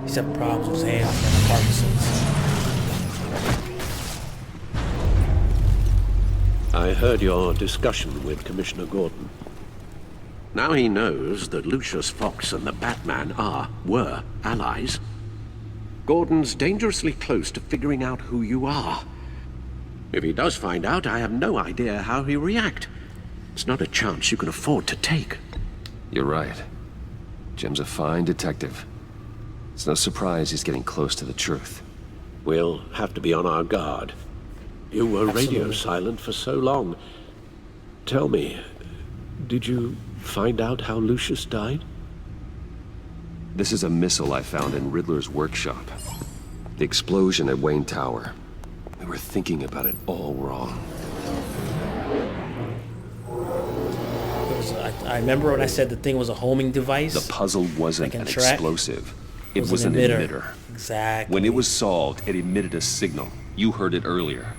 He's having problems with his hands and Parkinson's. I heard your discussion with Commissioner Gordon. Now he knows that Lucius Fox and the Batman were allies. Gordon's dangerously close to figuring out who you are. If he does find out, I have no idea how he'll react. It's not a chance you can afford to take. You're right. Jim's a fine detective. It's no surprise he's getting close to the truth. We'll have to be on our guard. You were radio silent for so long. Tell me, did you find out how Lucius died? This is a missile I found in Riddler's workshop. The explosion at Wayne Tower. We were thinking about it all wrong. I remember when I said the thing was a homing device. The puzzle wasn't an track. explosive. It was an emitter. Exactly. When it was solved, it emitted a signal. You heard it earlier.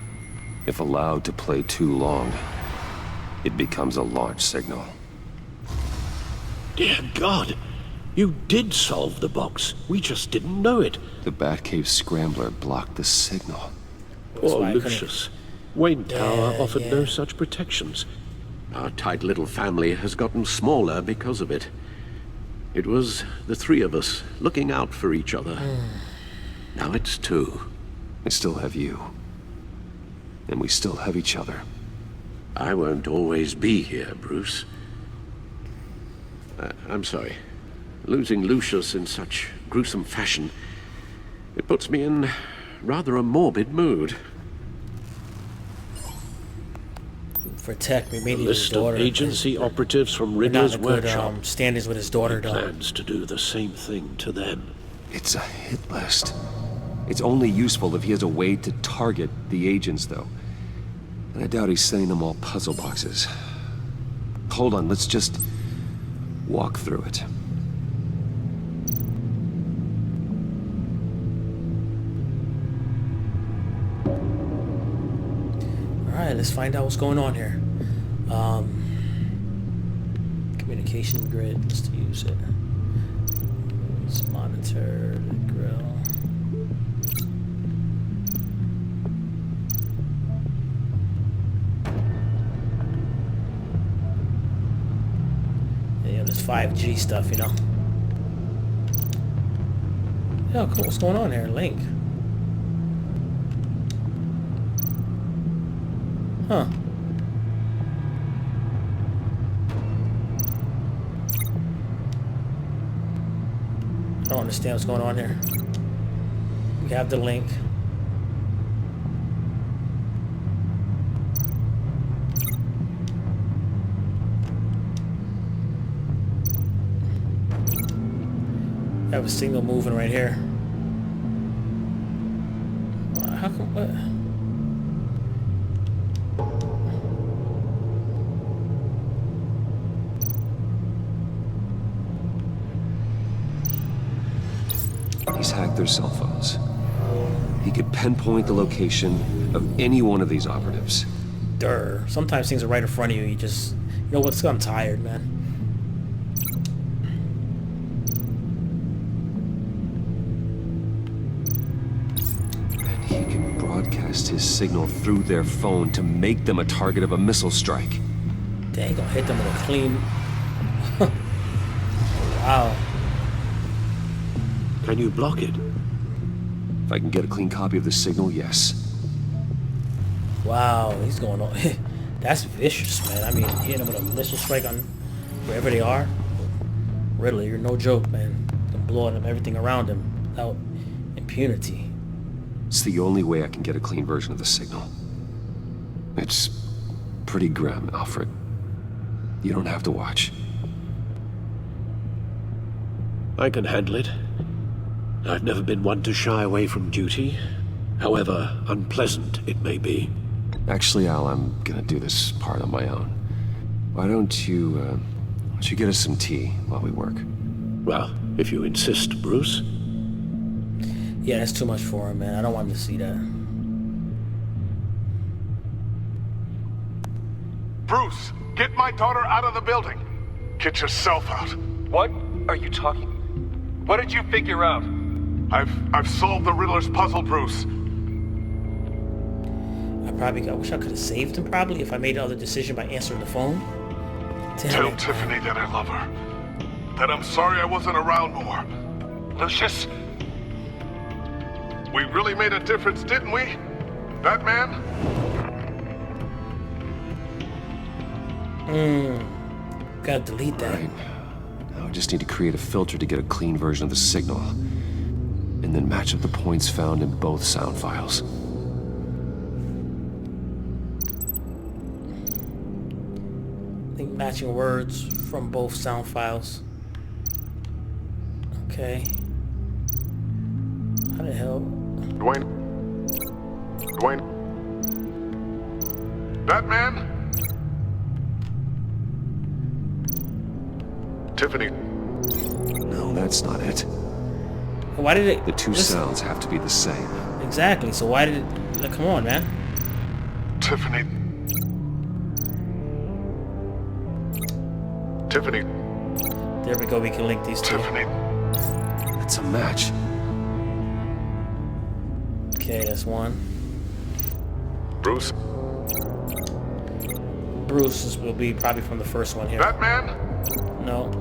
If allowed to play too long, it becomes a launch signal. Dear God, you did solve the box. We just didn't know it. The Batcave Scrambler blocked the signal. Poor Lucius. Wayne Tower offered no yeah. such protections. Our tight little family has gotten smaller because of it. It was the three of us looking out for each other. Now it's two. I still have you. And we still have each other. I won't always be here, Bruce. I'm sorry. Losing Lucius in such gruesome fashion, it puts me in rather a morbid mood. For Tech, we made A his list of daughter. agency operatives from We're not Riddler's in a good, workshop. standards with his daughter, though. Plans to do the same thing to them. It's a hit list. It's only useful if he has a way to target the agents, though. And I doubt he's sending them all puzzle boxes. Hold on, let's just walk through it. Alright, let's find out what's going on here. Communication grid, let's use it. Let's monitor the grill. Yeah, there's 5G stuff, you know. Yeah, cool. What's going on here? Link. Huh. I don't understand what's going on here. We have the link. I have a signal moving right here. How come what? He's hacked their cell phones. He could pinpoint the location of any one of these operatives. Durr. Sometimes things are right in front of you. You just, you know what? I'm tired, man. And he can broadcast his signal through their phone to make them a target of a missile strike. Dang, gonna hit them with a clean. Wow. Can you block it? If I can get a clean copy of the signal, yes. Wow, he's going on. That's vicious, man. I mean, hitting them with a missile strike on wherever they are. Riddler, you're no joke, man. Them blowing up everything around him without impunity. It's the only way I can get a clean version of the signal. It's pretty grim, Alfred. You don't have to watch. I can handle it. I've never been one to shy away from duty, however unpleasant it may be. Actually, Al, I'm gonna do this part on my own. Why don't you get us some tea while we work? Well, if you insist, Bruce. Yeah, that's too much for him, man. I don't want him to see that. Bruce, get my daughter out of the building. Get yourself out. What are you talking? What did you figure out? I've solved the Riddler's puzzle, Bruce. I wish I could have saved him, probably, if I made another decision by answering the phone. Tell Tiffany that I love her. That I'm sorry I wasn't around more. Lucius? We really made a difference, didn't we? Batman? Gotta delete that. Right. Now I just need to create a filter to get a clean version of the signal. And then match up the points found in both sound files. I think matching words from both sound files. Okay. How the hell? Dwayne? Batman? Tiffany. No, that's not it. Why did it... The two sounds have to be the same. Exactly. So why did it... Like, come on, man. Tiffany. Tiffany. There we go. We can link these two. Tiffany. It's a match. Okay, that's one. Bruce. Bruce will be probably from the first one here. Batman? No.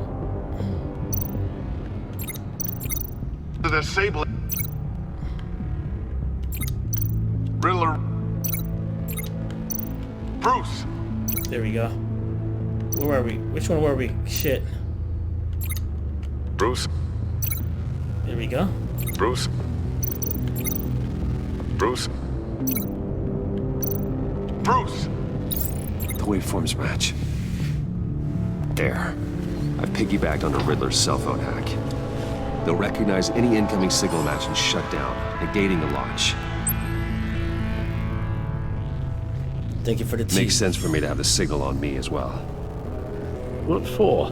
The disable. Riddler. Bruce. There we go. Where were we? Which one were we? Shit. Bruce. There we go. Bruce. Bruce. Bruce. The waveforms match. There. I've piggybacked on the Riddler's cell phone hack. They'll recognize any incoming signal match and shut down, negating the launch. Thank you for the Makes sense for me to have the signal on me as well. What for?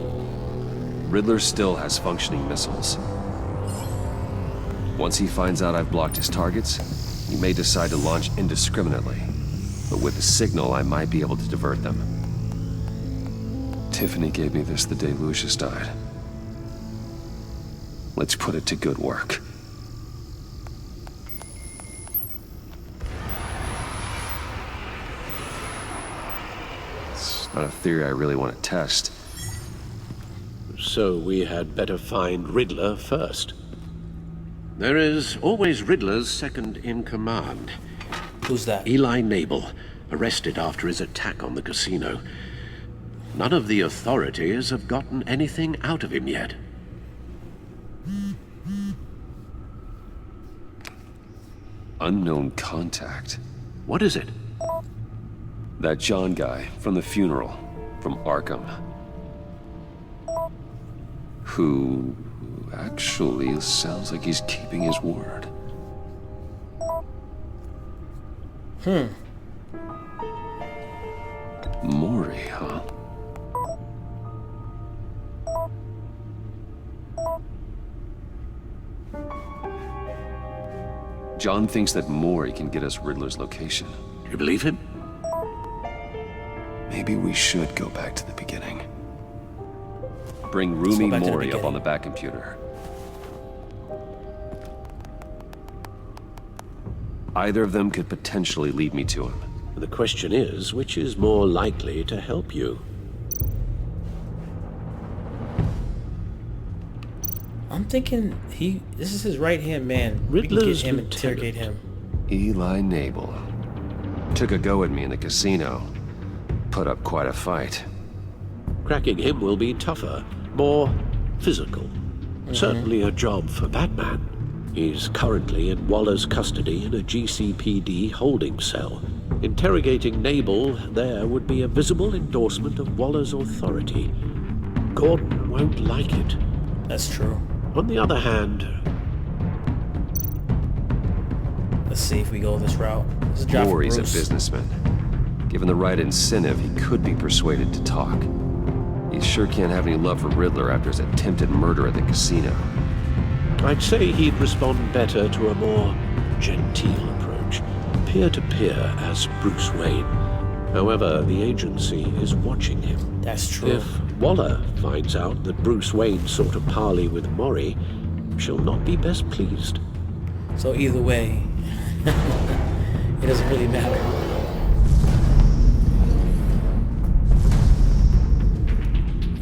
Riddler still has functioning missiles. Once he finds out I've blocked his targets, he may decide to launch indiscriminately. But with the signal, I might be able to divert them. Tiffany gave me this the day Lucius died. Let's put it to good work. It's not a theory I really want to test. So we had better find Riddler first. There is always Riddler's second in command. Who's that? Eli Nabel, arrested after his attack on the casino. None of the authorities have gotten anything out of him yet. Unknown contact. What is it? That John guy from the funeral, from Arkham. Who actually sounds like he's keeping his word. Mori, huh? John thinks that Mori can get us Riddler's location. You believe him? Maybe we should go back to the beginning. Bring Rumi Mori up on the back computer. Either of them could potentially lead me to him. The question is, which is more likely to help you? I'm thinking this is his right-hand man. Riddler's we can get him, lieutenant. interrogate him. Eli Nabel. Took a go at me in the casino. Put up quite a fight. Cracking him will be tougher, more physical. Certainly a job for Batman. He's currently in Waller's custody in a GCPD holding cell. Interrogating Nabel there would be a visible endorsement of Waller's authority. Gordon won't like it. That's true. On the other hand... Let's see if we go this route. This is a job for Mori's a Bruce. businessman. Given the right incentive, he could be persuaded to talk. He sure can't have any love for Riddler after his attempted murder at the casino. I'd say he'd respond better to a more genteel approach, peer-to-peer as Bruce Wayne. However, the agency is watching him. That's true. If Waller finds out that Bruce Wayne sought a parley with Mori, she'll not be best pleased. So either way, it doesn't really matter.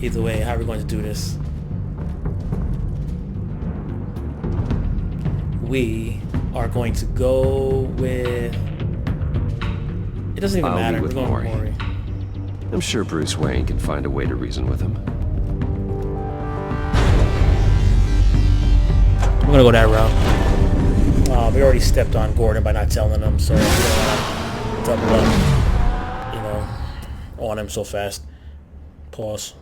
Either way, how are we going to do this? We are going to go with... It doesn't even matter. We're going with Mori. I'm sure Bruce Wayne can find a way to reason with him. I'm gonna go that route. We already stepped on Gordon by not telling him, so we're gonna double up, you know, on him so fast. Pause.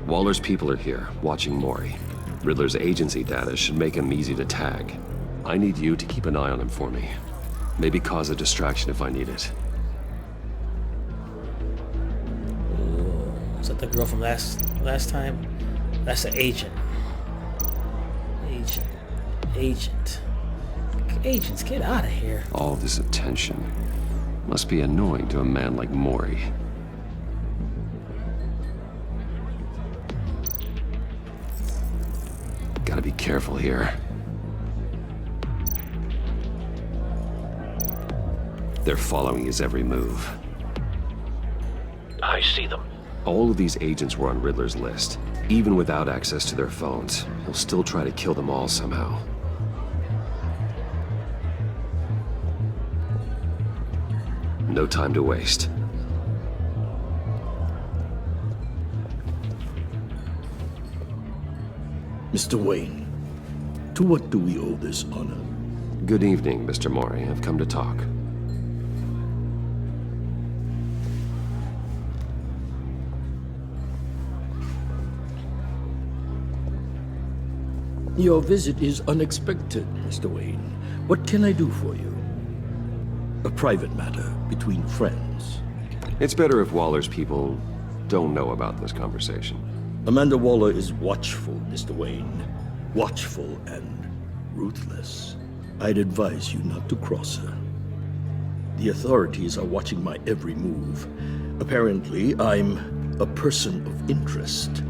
Waller's people are here, watching Mori. Riddler's agency data should make him easy to tag. I need you to keep an eye on him for me. Maybe cause a distraction if I need it. Ooh, is that the girl from last time? That's the agent. Agents, get out of here. All this attention must be annoying to a man like Mori. Gotta be careful here. They're following his every move. I see them. All of these agents were on Riddler's list. Even without access to their phones, he'll still try to kill them all somehow. No time to waste. Mr. Wayne, to what do we owe this honor? Good evening, Mr. Mori. I've come to talk. Your visit is unexpected, Mr. Wayne. What can I do for you? A private matter between friends. It's better if Waller's people don't know about this conversation. Amanda Waller is watchful, Mr. Wayne. Watchful and ruthless. I'd advise you not to cross her. The authorities are watching my every move. Apparently, I'm a person of interest.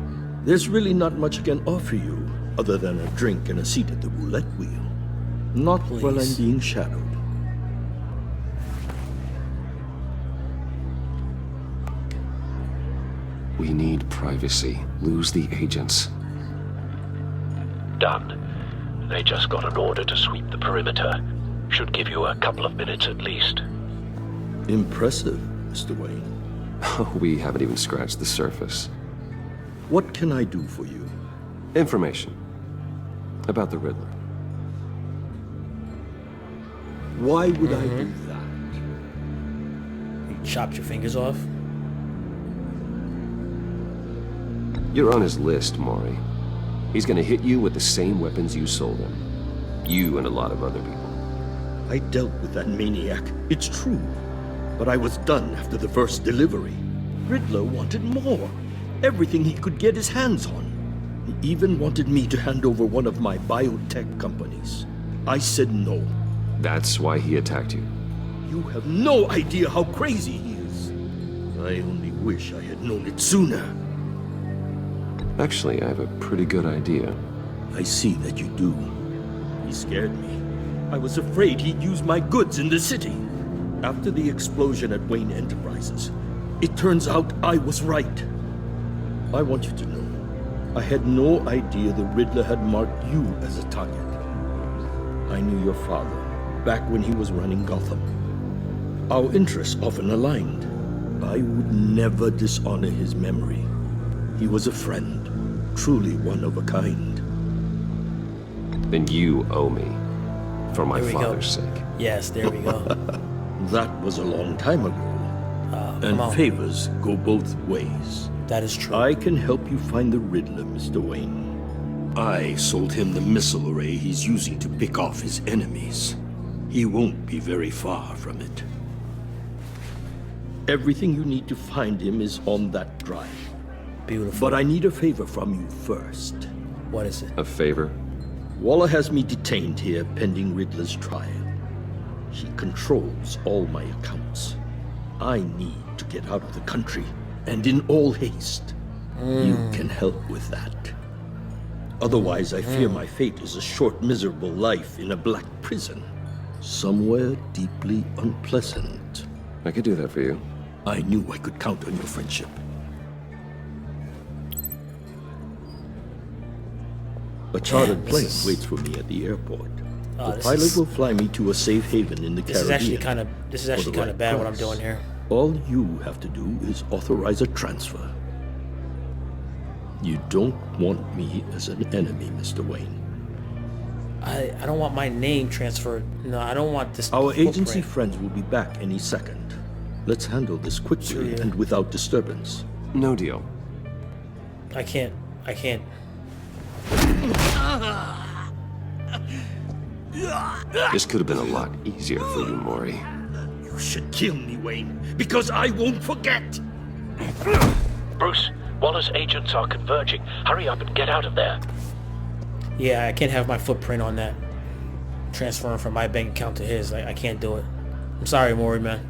There's really not much I can offer you, other than a drink and a seat at the roulette wheel. Not while I'm being shadowed. We need privacy. Lose the agents. Done. They just got an order to sweep the perimeter. Should give you a couple of minutes at least. Impressive, Mr. Wayne. We haven't even scratched the surface. What can I do for you? Information. About the Riddler. Why would I do that? You chopped your fingers off? You're on his list, Mori. He's gonna hit you with the same weapons you sold him. You and a lot of other people. I dealt with that maniac, it's true. But I was done after the first delivery. Riddler wanted more. Everything he could get his hands on. He even wanted me to hand over one of my biotech companies. I said no. That's why he attacked you. You have no idea how crazy he is. I only wish I had known it sooner. Actually, I have a pretty good idea. I see that you do. He scared me. I was afraid he'd use my goods in the city. After the explosion at Wayne Enterprises, it turns out I was right. I want you to know, I had no idea the Riddler had marked you as a target. I knew your father, back when he was running Gotham. Our interests often aligned. I would never dishonor his memory. He was a friend, truly one of a kind. Then you owe me, for my father's sake. Yes, there we go. That was a long time ago. And favors go both ways. That is true. I can help you find the Riddler, Mr. Wayne. I sold him the missile array he's using to pick off his enemies. He won't be very far from it. Everything you need to find him is on that drive. Beautiful. But I need a favor from you first. What is it? A favor? Waller has me detained here pending Riddler's trial. She controls all my accounts. I need to get out of the country, and in all haste. You can help with that. Otherwise, I fear my fate is a short, miserable life in a black prison. Somewhere deeply unpleasant. I could do that for you. I knew I could count on your friendship. A chartered plane waits for me at the airport. The pilot will fly me to a safe haven in the Caribbean. This is actually kind of bad what I'm doing here. All you have to do is authorize a transfer. You don't want me as an enemy, Mr. Wayne. I don't want my name transferred. No, I don't want this. Our agency friends will be back any second. Let's handle this quickly and without disturbance. No deal. I can't. This could have been a lot easier for you, Maury. You should kill me, Wayne, because I won't forget. Bruce, Waller's agents are converging. Hurry up and get out of there. Yeah, I can't have my footprint on that. Transferring from my bank account to his. I can't do it. I'm sorry, Maury, man.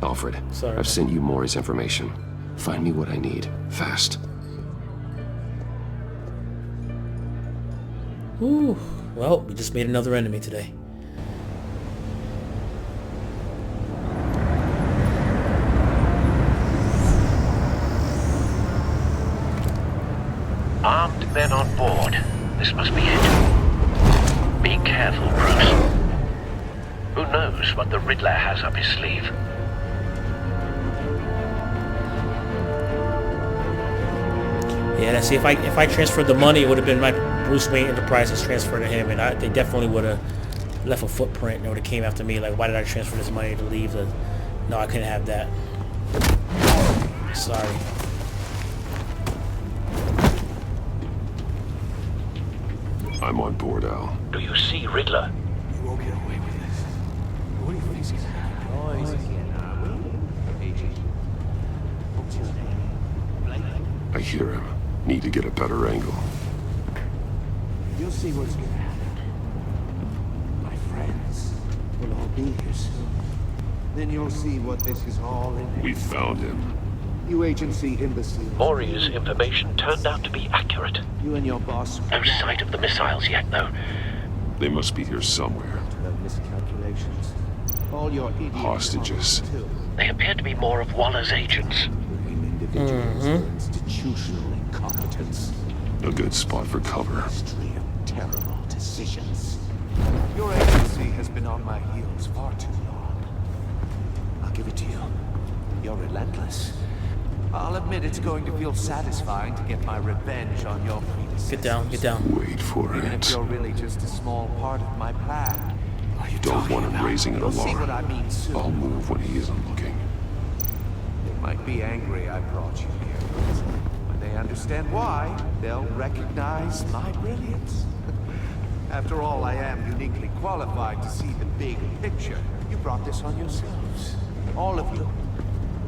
Alfred, Sorry, I've sent you Maury's information. Find me what I need, fast. Ooh. Well, we just made another enemy today. Armed men on board. This must be it. Be careful, Bruce. Who knows what the Riddler has up his sleeve? Yeah, let's see. If I transferred the money, it would have been my Bruce Wayne Enterprises transfer to him, and they definitely would have left a footprint. They would have came after me. Like, why did I transfer this money to leave? No, I couldn't have that. Sorry. I'm on board, Al. Do you see Riddler? You won't get away with this. What do you think he's I hear him. Need to get a better angle. You'll see what's gonna happen. My friends will all be here soon. Then you'll see what this is all in. We found him. You agency imbeciles. Maury's information turned out to be accurate. You and your boss. No sight of the missiles yet, though. They must be here somewhere. Miscalculations. All your idiots. Hostages. They appear to be more of Waller's agents. Individuals for institutional incompetence. A good spot for cover. History of terrible decisions. Your agency has been on my heels far too long. I'll give it to you. You're relentless. I'll admit it's going to feel satisfying to get my revenge on your predecessors. Get down, get down. Wait for Even if it. you're really just a small part of my plan. Don't want him raising an You'll see alarm. what I mean soon. I'll move when he isn't looking. They might be angry I brought you here. When they understand why, they'll recognize my brilliance. After all, I am uniquely qualified to see the big picture. You brought this on yourselves. All of you.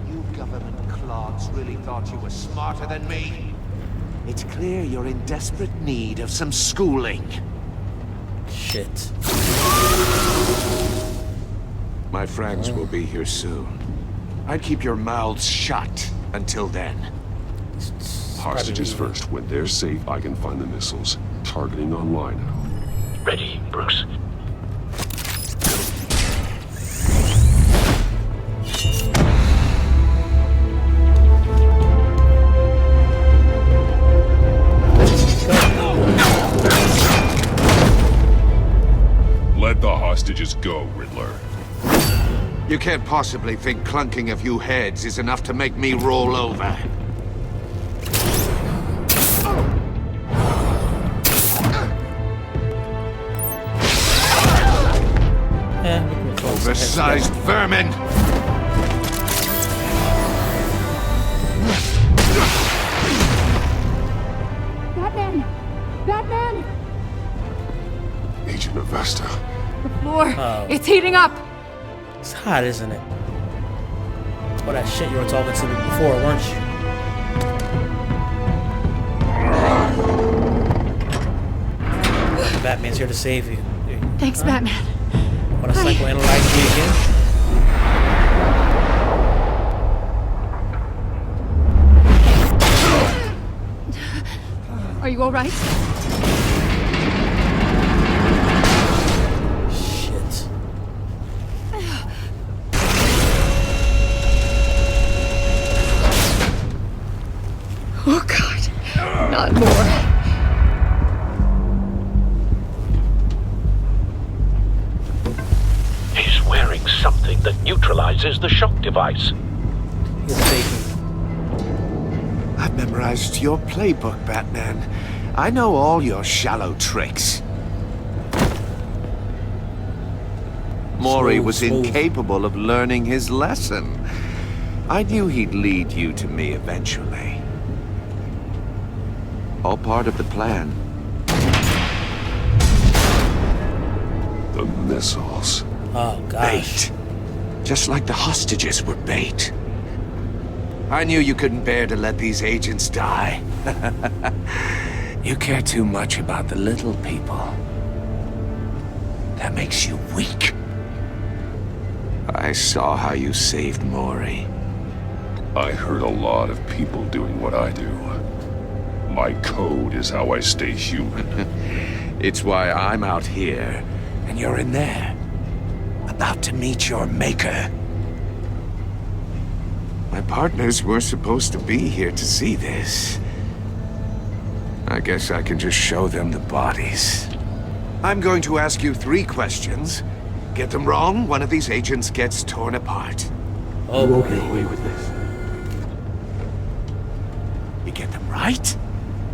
You government clods really thought you were smarter than me. It's clear you're in desperate need of some schooling. Shit. My friends will be here soon. I'd keep your mouths shut until then. Hostages first. When they're safe, I can find the missiles. Targeting online. Ready, Bruce. Let the hostages go, Riddler. You can't possibly think clunking a few heads is enough to make me roll over. Oversized vermin! Batman! Batman! Agent Avesta. The floor! Oh. It's heating up! It's hot, isn't it? It's all that shit you were talking to me before, weren't you? Batman's here to save you. Thanks, Batman. Want to psychoanalyze me again? Are you alright? Shit. Oh, God. Not more. He's wearing something that neutralizes the shock device. I've memorized your playbook, Batman. I know all your shallow tricks. Maury was incapable of learning his lesson. I knew he'd lead you to me eventually. All part of the plan. The missiles. Oh, gosh. Bait. Just like the hostages were bait. I knew you couldn't bear to let these agents die. You care too much about the little people. That makes you weak. I saw how you saved Mori. I heard a lot of people doing what I do. My code is how I stay human. It's why I'm out here, and you're in there. About to meet your maker. My partners were supposed to be here to see this. I guess I can just show them the bodies. I'm going to ask you 3 questions. Get them wrong, one of these agents gets torn apart. Oh, you won't get away with this. You get them right,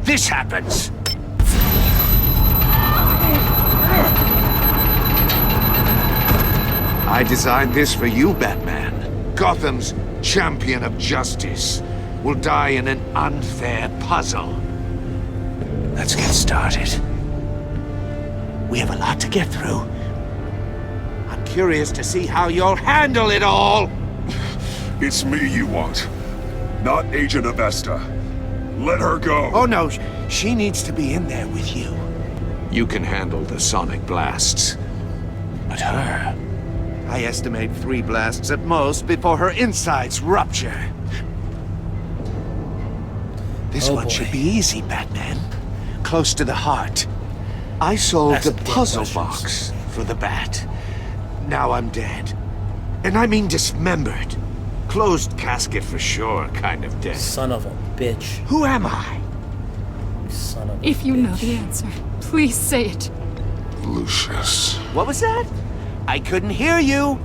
this happens. I designed this for you, Batman. Gotham's champion of justice will die in an unfair puzzle. Let's get started. We have a lot to get through. I'm curious to see how you'll handle it all. It's me you want, not Agent Avesta. Let her go. Oh no, she needs to be in there with you. You can handle the sonic blasts. But her... I estimate 3 blasts at most before her insides rupture. This one should be easy, Batman. Close to the heart. I solved a puzzle box for the Bat. Now I'm dead. And I mean dismembered. Closed casket for sure, kind of dead. Son of a bitch. Who am I? Son of a If you know the answer, please say it. Lucius. What was that? I couldn't hear you.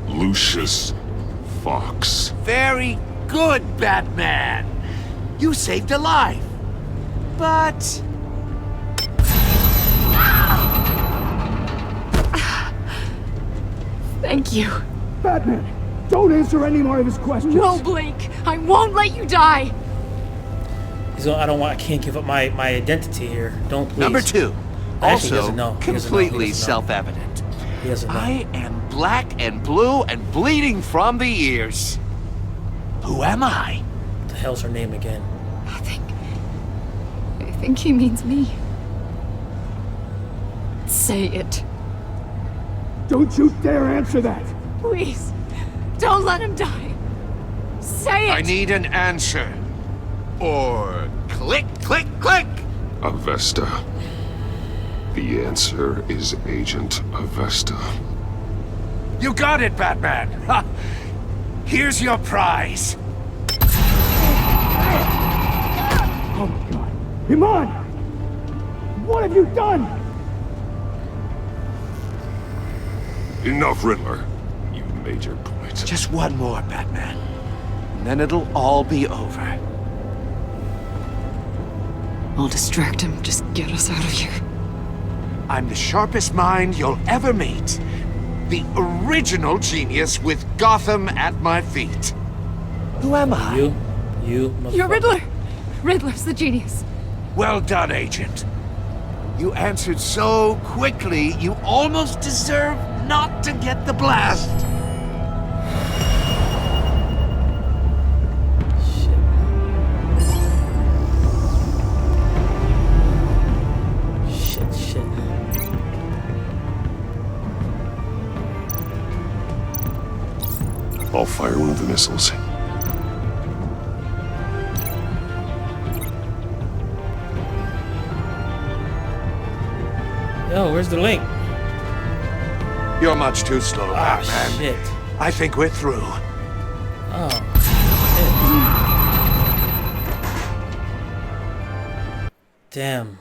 Lucius Fox. Very good, Batman. You saved a life. But... Thank you. Batman, don't answer any more of his questions. No, Blake. I won't let you die. I can't give up my identity here. Don't please. Number 2. Actually, he Also, doesn't know. He doesn't know. He completely doesn't know. self-evident. He doesn't know. I am black and blue and bleeding from the ears. Who am I? What the hell's her name again? I think he means me. Say it. Don't you dare answer that. Please. Don't let him die. Say it. I need an answer. Or click, click, click. Avesta. The answer is Agent Avesta. You got it, Batman. Ha. Here's your prize. Oh my God. Iman! What have you done? Enough, Riddler. You made your point. Just one more, Batman. And then it'll all be over. I'll distract him. Just get us out of here. I'm the sharpest mind you'll ever meet. The original genius with Gotham at my feet. Who am I? You You're Riddler. Riddler's the genius. Well done, Agent. You answered so quickly, you almost deserve not to get the blast. Shit. I'll fire one of the missiles. Yo, where's the link? You're much too slow, Batman. Shit. I think we're through. Oh, shit. Damn.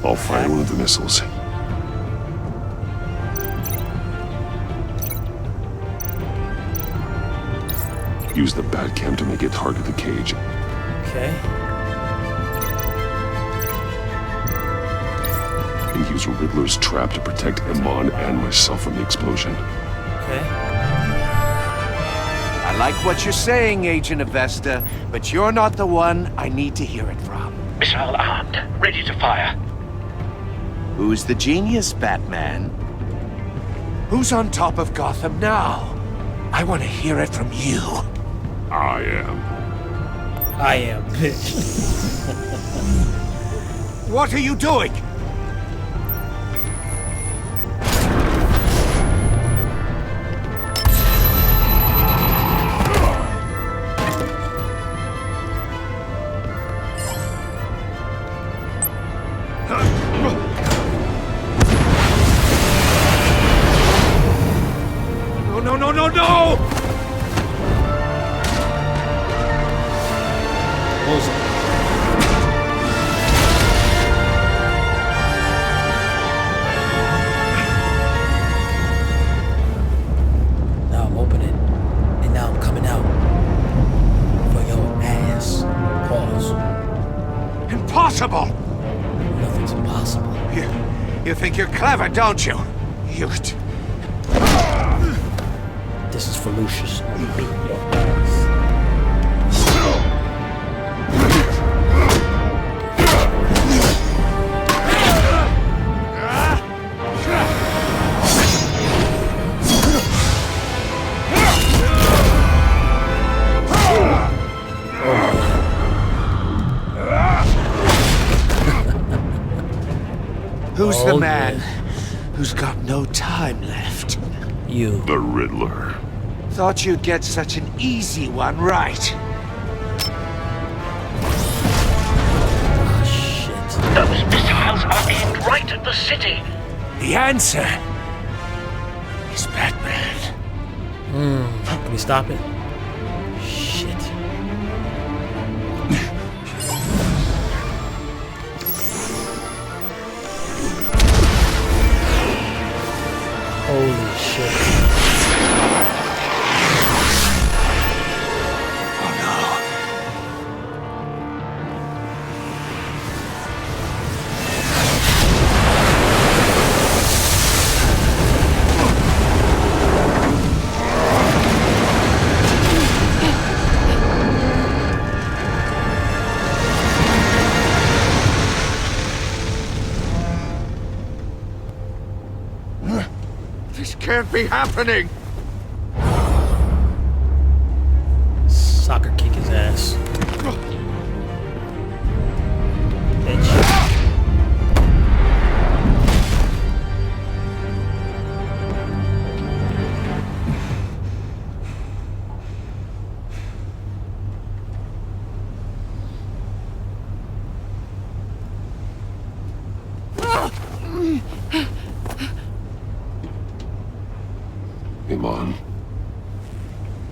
I'll fire one of the missiles. Use the Batcam to make it target the cage. Okay. And use Riddler's trap to protect Iman and myself from the explosion. Okay. I like what you're saying, Agent Avesta, but you're not the one I need to hear it from. Missile armed, ready to fire. Who's the genius, Batman? Who's on top of Gotham now? I want to hear it from you. I am. I am, bitch. What are you doing? No! Now I'm opening, and now I'm coming out for your ass. Pause. Impossible! Nothing's impossible. You think you're clever, don't you? You... This is for Lucius. Who's the man who's got no time left? You. The Riddler. Thought you'd get such an easy one right. Those missiles are aimed right at the city. The answer is Batman. Can we stop it? Shit. Holy shit. Can't be happening! Soccer kick his ass. Bitch. Iman.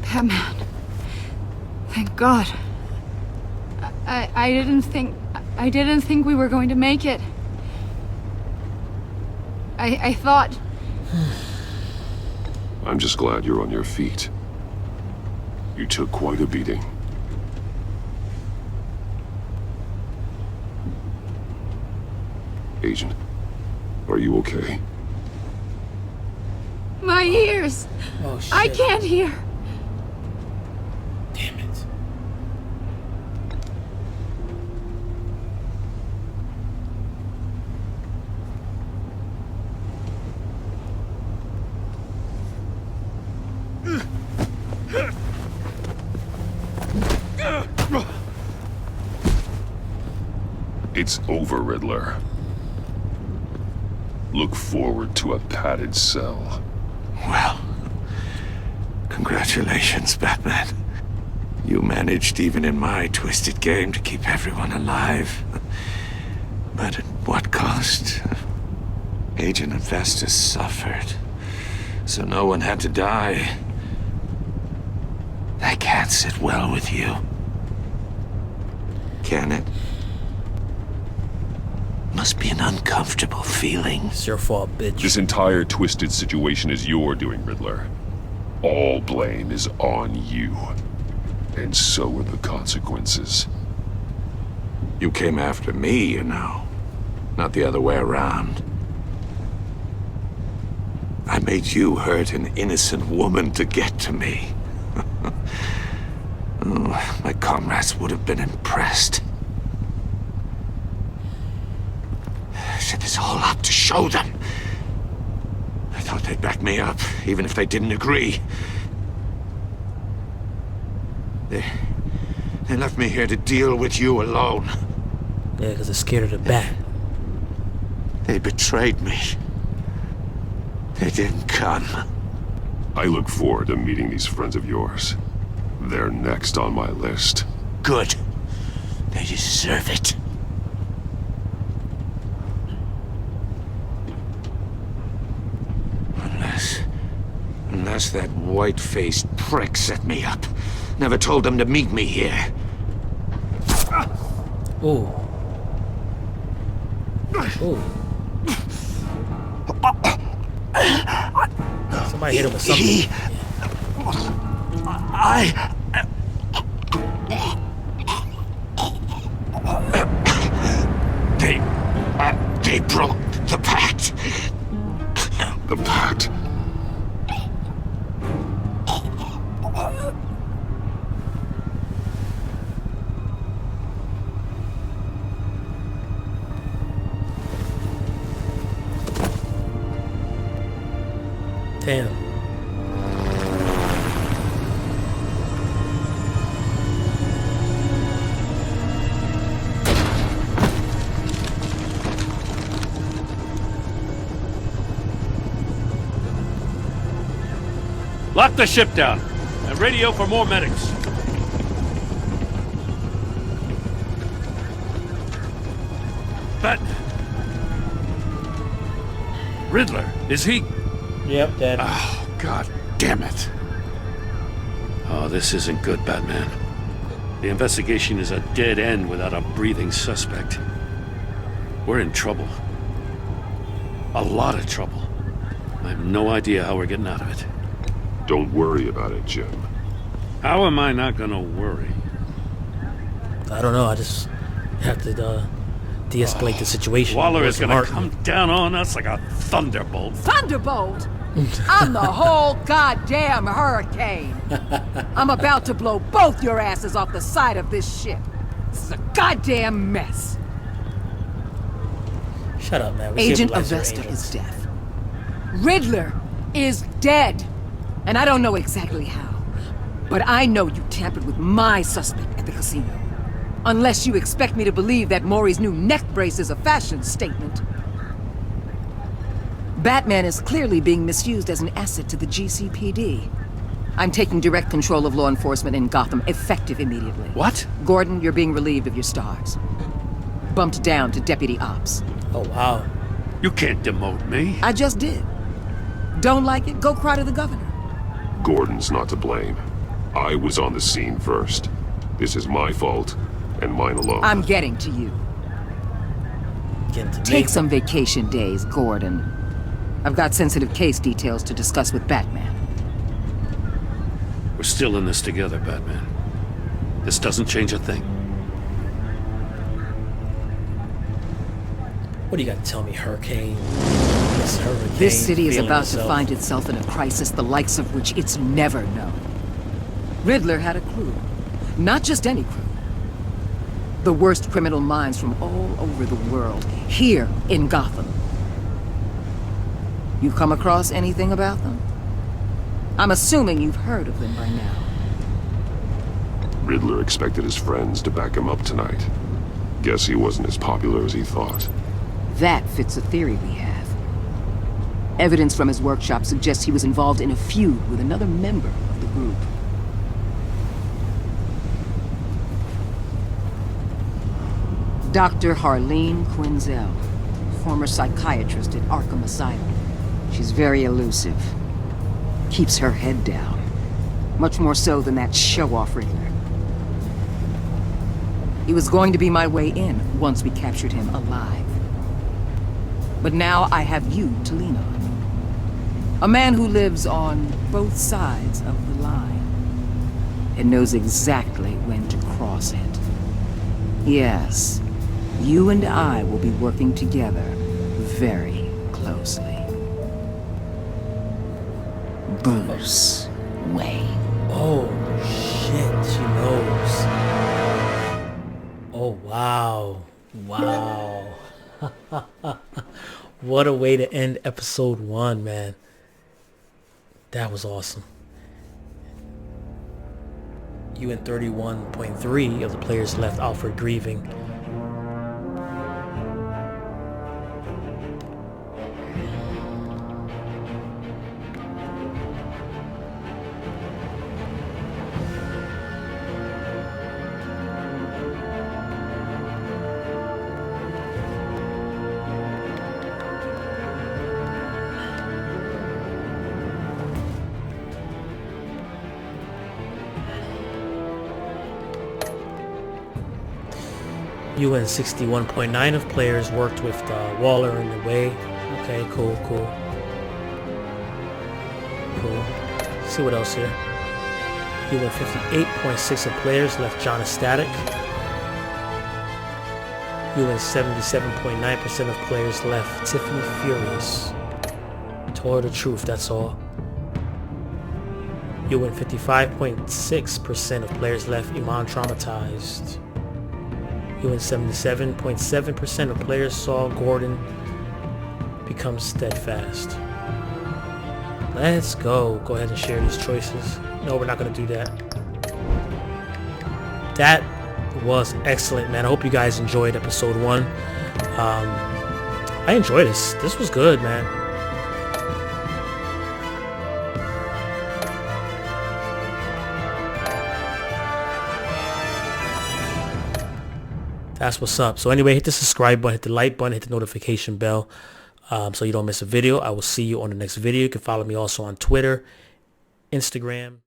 Batman. Thank God. I didn't think we were going to make it. I thought... I'm just glad you're on your feet. You took quite a beating. Agent, are you okay? My ears! Oh, shit. I can't hear! Damn it. It's over, Riddler. Look forward to a padded cell. Well, congratulations, Batman. You managed, even in my twisted game, to keep everyone alive. But at what cost? Agent Avesta suffered, so no one had to die. That can't sit well with you. Can it? Must be an uncomfortable feeling. It's your fault, bitch. This entire twisted situation is your doing, Riddler. All blame is on you. And so were the consequences. You came after me, you know. Not the other way around. I made you hurt an innocent woman to get to me. Oh, my comrades would have been impressed. I set this all up to show them. I thought they'd back me up, even if they didn't agree. They left me here to deal with you alone. Yeah, because they're scared of the bat. They betrayed me. They didn't come. I look forward to meeting these friends of yours. They're next on my list. Good. They deserve it. Unless that white-faced prick set me up. Never told them to meet me here. Ooh. Ooh. Somebody hit him with something. They broke the pact. The pact? Damn. Lock the ship down and radio for more medics. But Riddler, is he? Yep, dead. Oh, God damn it. Oh, this isn't good, Batman. The investigation is a dead end without a breathing suspect. We're in trouble. A lot of trouble. I have no idea how we're getting out of it. Don't worry about it, Jim. How am I not gonna worry? I don't know, I just have to de-escalate the situation. Waller is gonna come down on us like a thunderbolt. Thunderbolt? I'm the whole goddamn hurricane. I'm about to blow both your asses off the side of this ship. This is a goddamn mess. Shut up, man. Agent Avesta is dead. Riddler is dead. And I don't know exactly how. But I know you tampered with my suspect at the casino. Unless you expect me to believe that Maury's new neck brace is a fashion statement. Batman is clearly being misused as an asset to the GCPD. I'm taking direct control of law enforcement in Gotham, effective immediately. What? Gordon, you're being relieved of your stars. Bumped down to Deputy Ops. Oh, wow. You can't demote me. I just did. Don't like it? Go cry to the governor. Gordon's not to blame. I was on the scene first. This is my fault, and mine alone. I'm getting to you. Take some vacation days, Gordon. I've got sensitive case details to discuss with Batman. We're still in this together, Batman. This doesn't change a thing. What do you got to tell me, Hurricane? This city is about to find itself in a crisis the likes of which it's never known. Riddler had a crew. Not just any crew. The worst criminal minds from all over the world, here in Gotham. You come across anything about them? I'm assuming you've heard of them by now. Riddler expected his friends to back him up tonight. Guess he wasn't as popular as he thought. That fits a theory we have. Evidence from his workshop suggests he was involved in a feud with another member of the group. Dr. Harleen Quinzel, former psychiatrist at Arkham Asylum. She's very elusive. Keeps her head down. Much more so than that show-off Riddler. He was going to be my way in once we captured him alive. But now I have you to lean on. A man who lives on both sides of the line. and knows exactly when to cross it. Yes, you and I will be working together very closely. Bruce Wayne. Oh, shit, she knows. Oh, wow. Wow. What a way to end episode 1, man. That was awesome. UN 31.3 of the players left Alfred grieving. UN 61.9 of players worked with Waller in the way. Okay, cool. See what else here. UN 58.6 of players left John ecstatic. UN 77.9% of players left Tiffany furious. Told her the truth, that's all. UN 55.6% of players left Iman traumatized. UN 77.7% of players saw Gordon become steadfast. Let's go. Go ahead and share these choices. No, we're not going to do that. That was excellent, man. I hope you guys enjoyed episode 1. I enjoyed this. This was good, man. That's what's up. So anyway, hit the subscribe button, hit the like button, hit the notification bell so you don't miss a video. I will see you on the next video. You can follow me also on Twitter, Instagram.